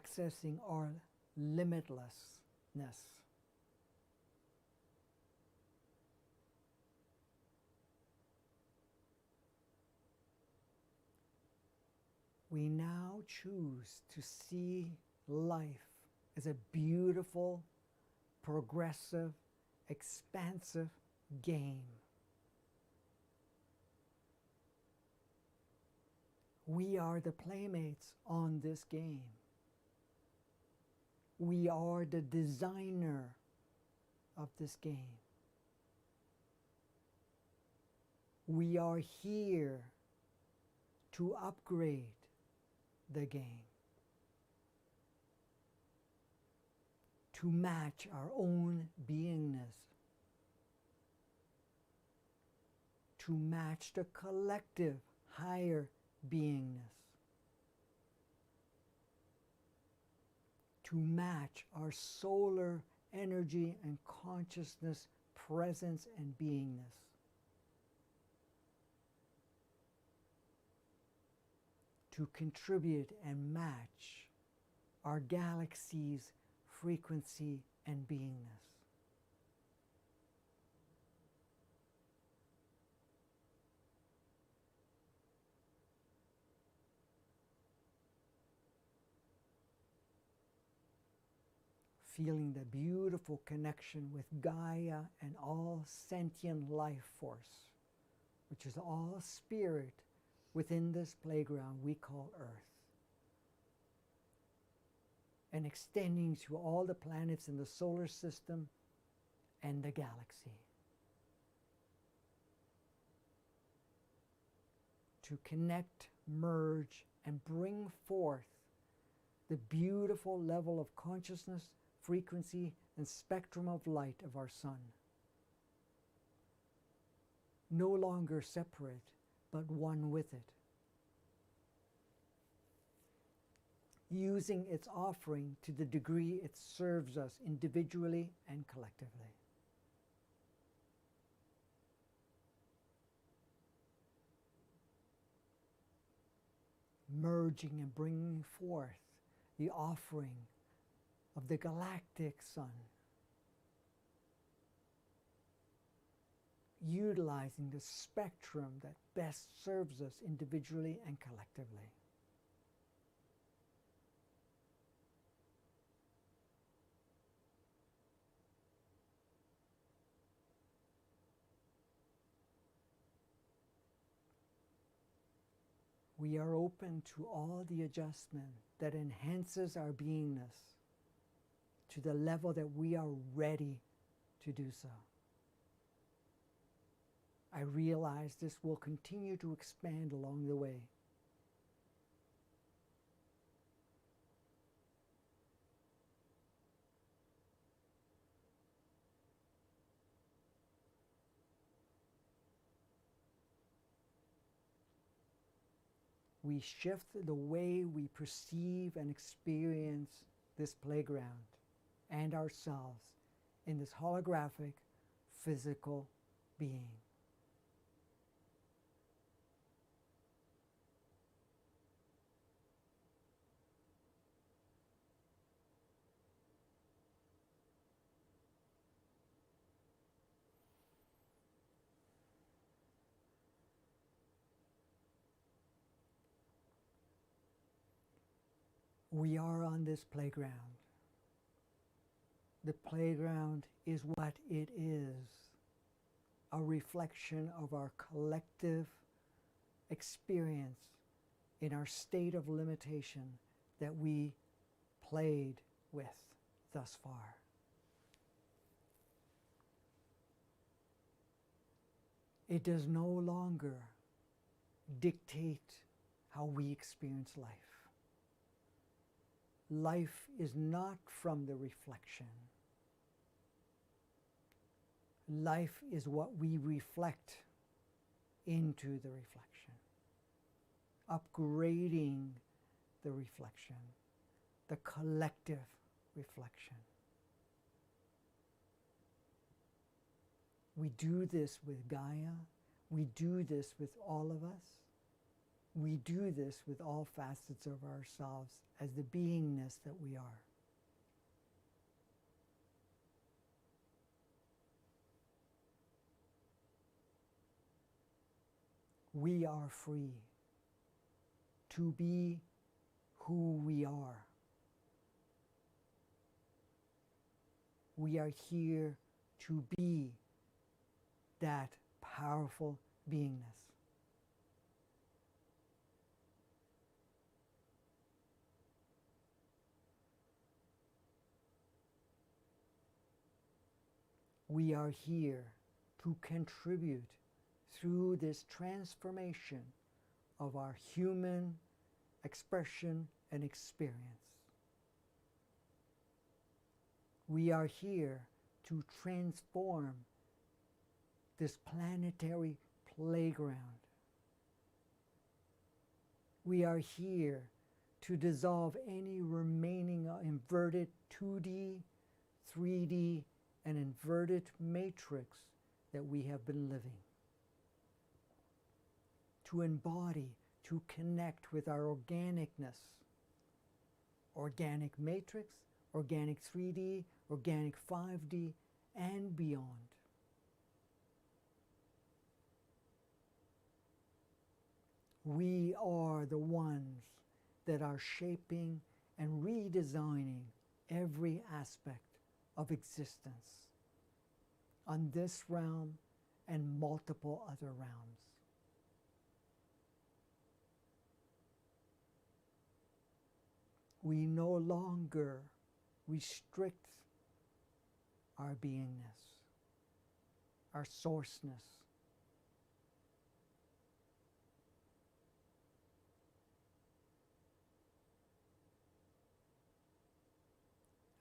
accessing our limitlessness. We now choose to see life as a beautiful, progressive, expansive game. We are the playmates on this game. We are the designer of this game. We are here to upgrade the game, to match our own beingness, to match the collective higher beingness, to match our solar energy and consciousness, presence and beingness. To contribute and match our galaxy's frequency and beingness. Feeling the beautiful connection with Gaia and all sentient life force, which is all spirit within this playground we call Earth, and extending to all the planets in the solar system and the galaxy. To connect, merge, and bring forth the beautiful level of consciousness, frequency, and spectrum of light of our sun. No longer separate, but one with it. Using its offering to the degree it serves us individually and collectively. Merging and bringing forth the offering of the galactic sun. Utilizing the spectrum that best serves us individually and collectively. We are open to all the adjustment that enhances our beingness to the level that we are ready to do so. I realize this will continue to expand along the way. We shift the way we perceive and experience this playground and ourselves in this holographic, physical being. We are on this playground. The playground is what it is, a reflection of our collective experience in our state of limitation that we played with thus far. It does no longer dictate how we experience life. Life is not from the reflection. Life is what we reflect into the reflection, upgrading the reflection, the collective reflection. We do this with Gaia. We do this with all of us. We do this with all facets of ourselves as the beingness that we are. We are free to be who we are. We are here to be that powerful beingness. We are here to contribute through this transformation of our human expression and experience. We are here to transform this planetary playground. We are here to dissolve any remaining inverted 2D, 3D, and inverted matrix that we have been living. To embody, to connect with our organicness, organic matrix, organic 3D, organic 5D, and beyond. We are the ones that are shaping and redesigning every aspect of existence on this realm and multiple other realms. We no longer restrict our beingness, our sourceness.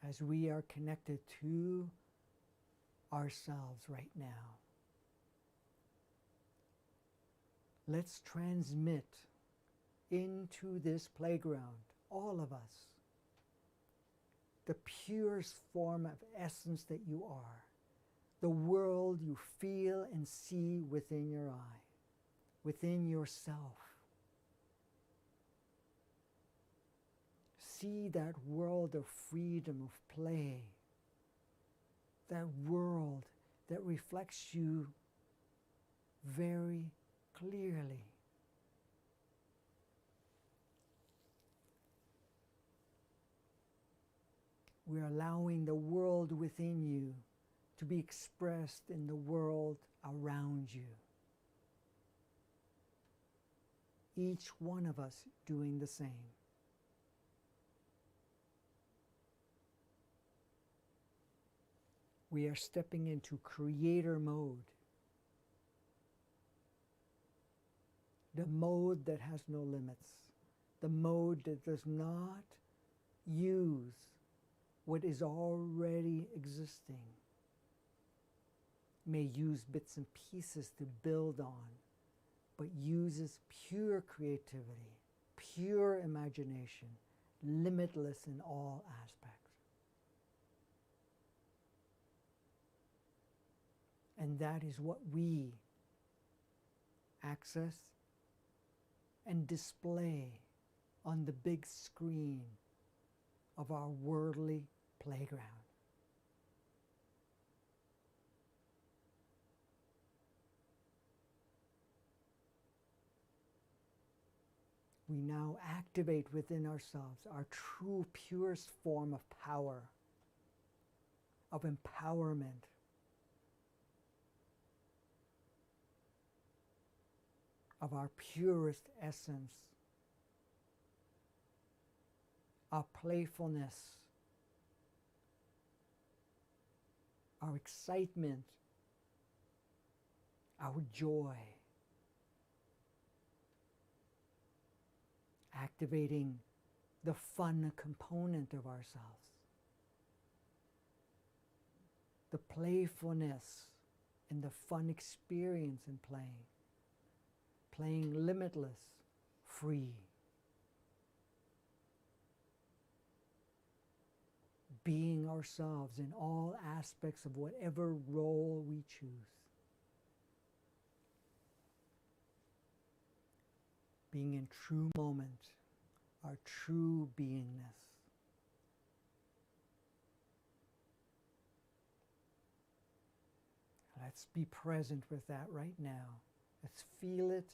As we are connected to ourselves right now, let's transmit into this playground, all of us, the purest form of essence that you are, the world you feel and see within your eye, within yourself. See that world of freedom, of play, that world that reflects you very clearly. We're allowing the world within you to be expressed in the world around you. Each one of us doing the same. We are stepping into creator mode. The mode that has no limits. The mode that does not use what is already existing. May use bits and pieces to build on, but uses pure creativity, pure imagination, limitless in all aspects. And that is what we access and display on the big screen of our worldly playground. We now activate within ourselves our true, purest form of power, of empowerment, of our purest essence, our playfulness, our excitement, our joy, activating the fun component of ourselves, the playfulness and the fun experience in playing. Playing limitless, free. Being ourselves in all aspects of whatever role we choose. being in true moment, our true beingness. Let's be present with that right now. Let's feel it.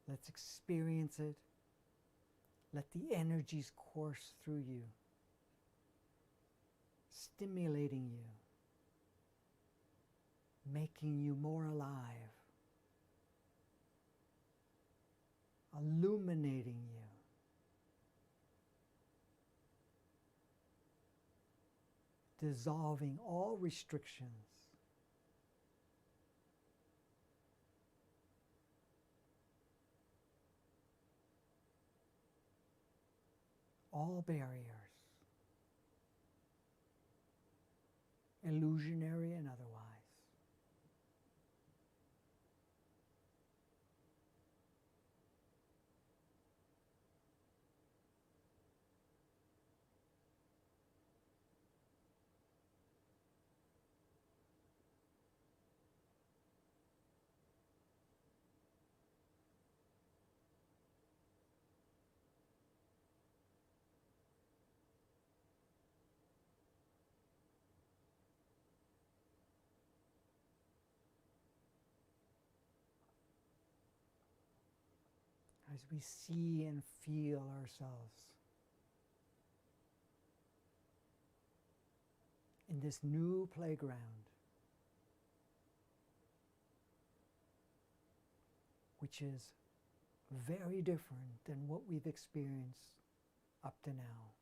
Let's experience it. Let the energies course through you, stimulating you, making you more alive, illuminating you. Dissolving all restrictions. All barriers, illusionary and otherwise. As we see and feel ourselves in this new playground, which is very different than what we've experienced up to now.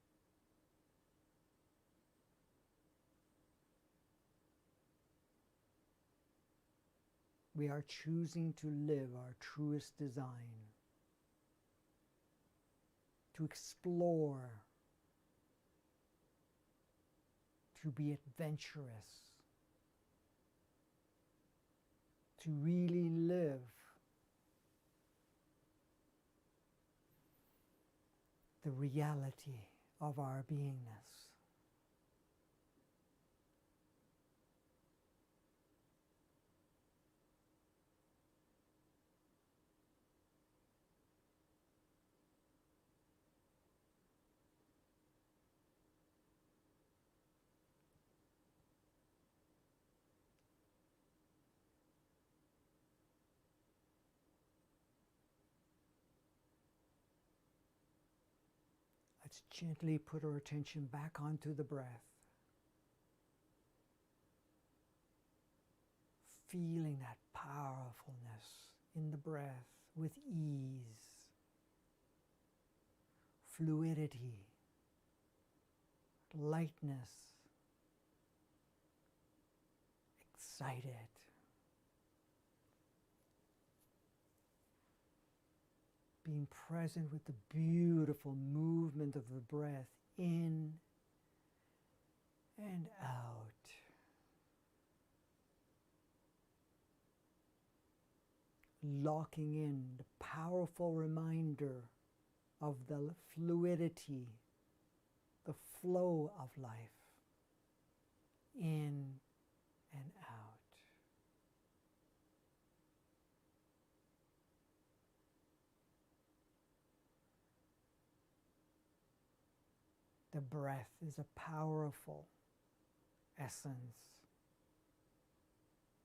We are choosing to live our truest design, to explore, to be adventurous, to really live the reality of our beingness. Let's gently put our attention back onto the breath. Feeling that powerfulness in the breath with ease, fluidity, lightness, excited. Being present with the beautiful movement of the breath in and out. Locking in the powerful reminder of the fluidity, the flow of life, in and out. The breath is a powerful essence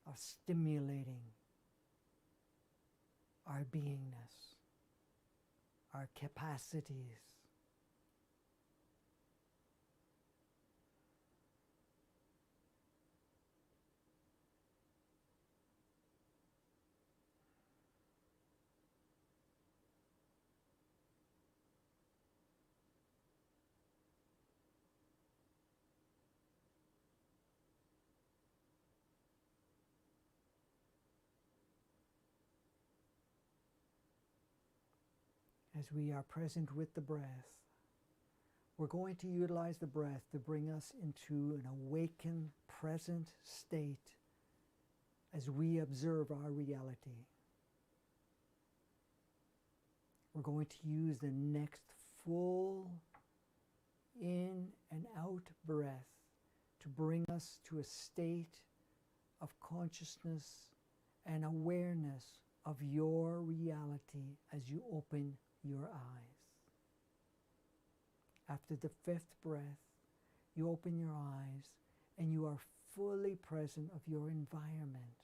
of stimulating our beingness, our capacities. As we are present with the breath, we're going to utilize the breath to bring us into an awakened, present state as we observe our reality. We're going to use the next full in and out breath to bring us to a state of consciousness and awareness of your reality as you open your eyes. After the fifth breath, you open your eyes and you are fully present of your environment.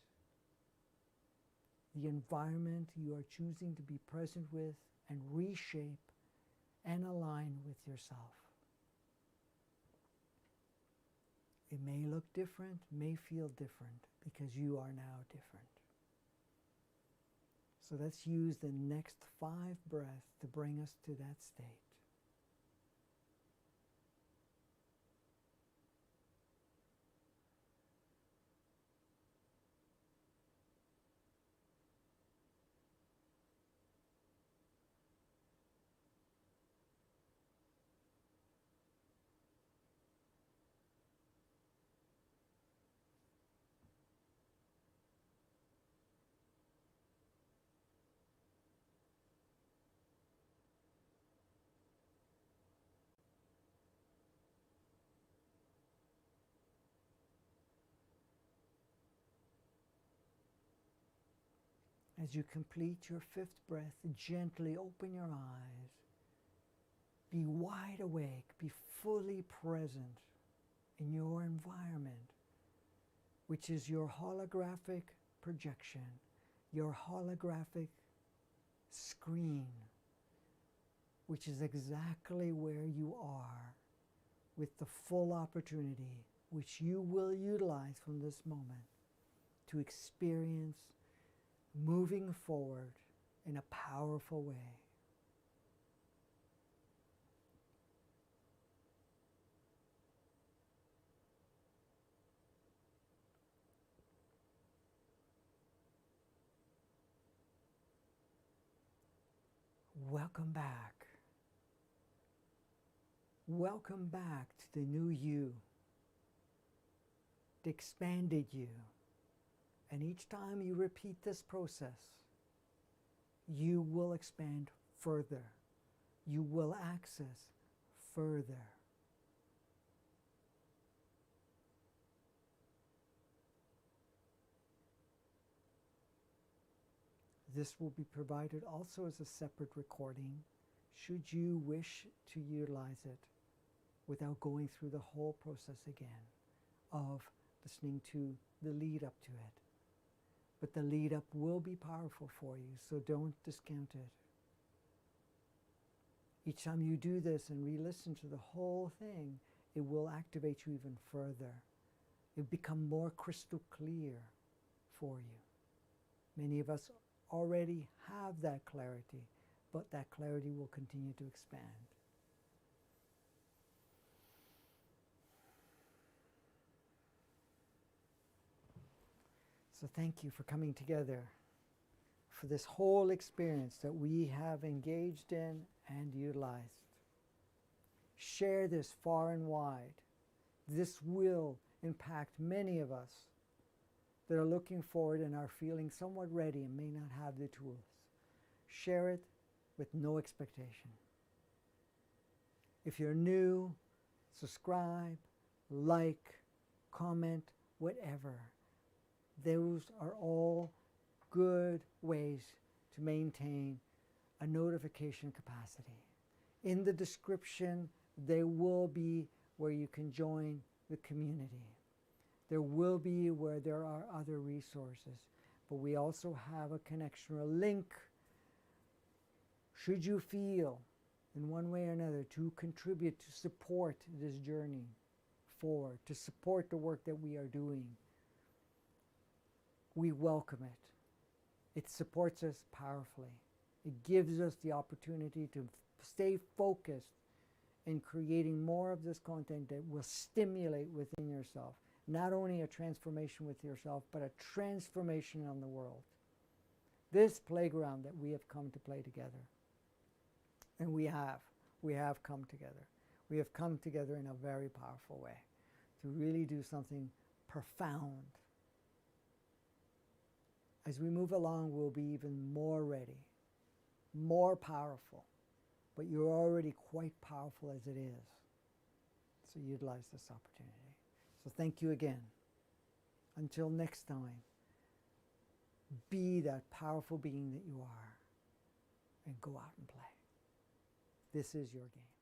The environment you are choosing to be present with and reshape and align with yourself. It may look different, may feel different, because you are now different. So let's use the next 5 breaths to bring us to that state. As you complete your 5th breath, gently open your eyes. Be wide awake, be fully present in your environment, which is your holographic projection, your holographic screen, which is exactly where you are, with the full opportunity, which you will utilize from this moment to experience moving forward in a powerful way. Welcome back. Welcome back to the new you, the expanded you. And each time you repeat this process, you will expand further. You will access further. This will be provided also as a separate recording, should you wish to utilize it without going through the whole process again of listening to the lead up to it. But the lead up will be powerful for you, so don't discount it. Each time you do this and re-listen to the whole thing, it will activate you even further. It will become more crystal clear for you. Many of us already have that clarity, but that clarity will continue to expand. So thank you for coming together for this whole experience that we have engaged in and utilized. Share this far and wide. This will impact many of us that are looking forward and are feeling somewhat ready and may not have the tools. Share it with no expectation. If you're new, subscribe, like, comment, whatever. Those are all good ways to maintain a notification capacity. In the description, there will be where you can join the community. There will be where there are other resources, but we also have a connection or a link. Should you feel in one way or another to contribute, to support this journey forward, to support the work that we are doing, we welcome it. It supports us powerfully. It gives us the opportunity to stay focused in creating more of this content that will stimulate within yourself, not only a transformation with yourself, but a transformation on the world. This playground that we have come to play together, and we have come together. We have come together in a very powerful way to really do something profound. As we move along, we'll be even more ready, more powerful, but you're already quite powerful as it is. So utilize this opportunity. So thank you again. Until next time, be that powerful being that you are and go out and play. This is your game.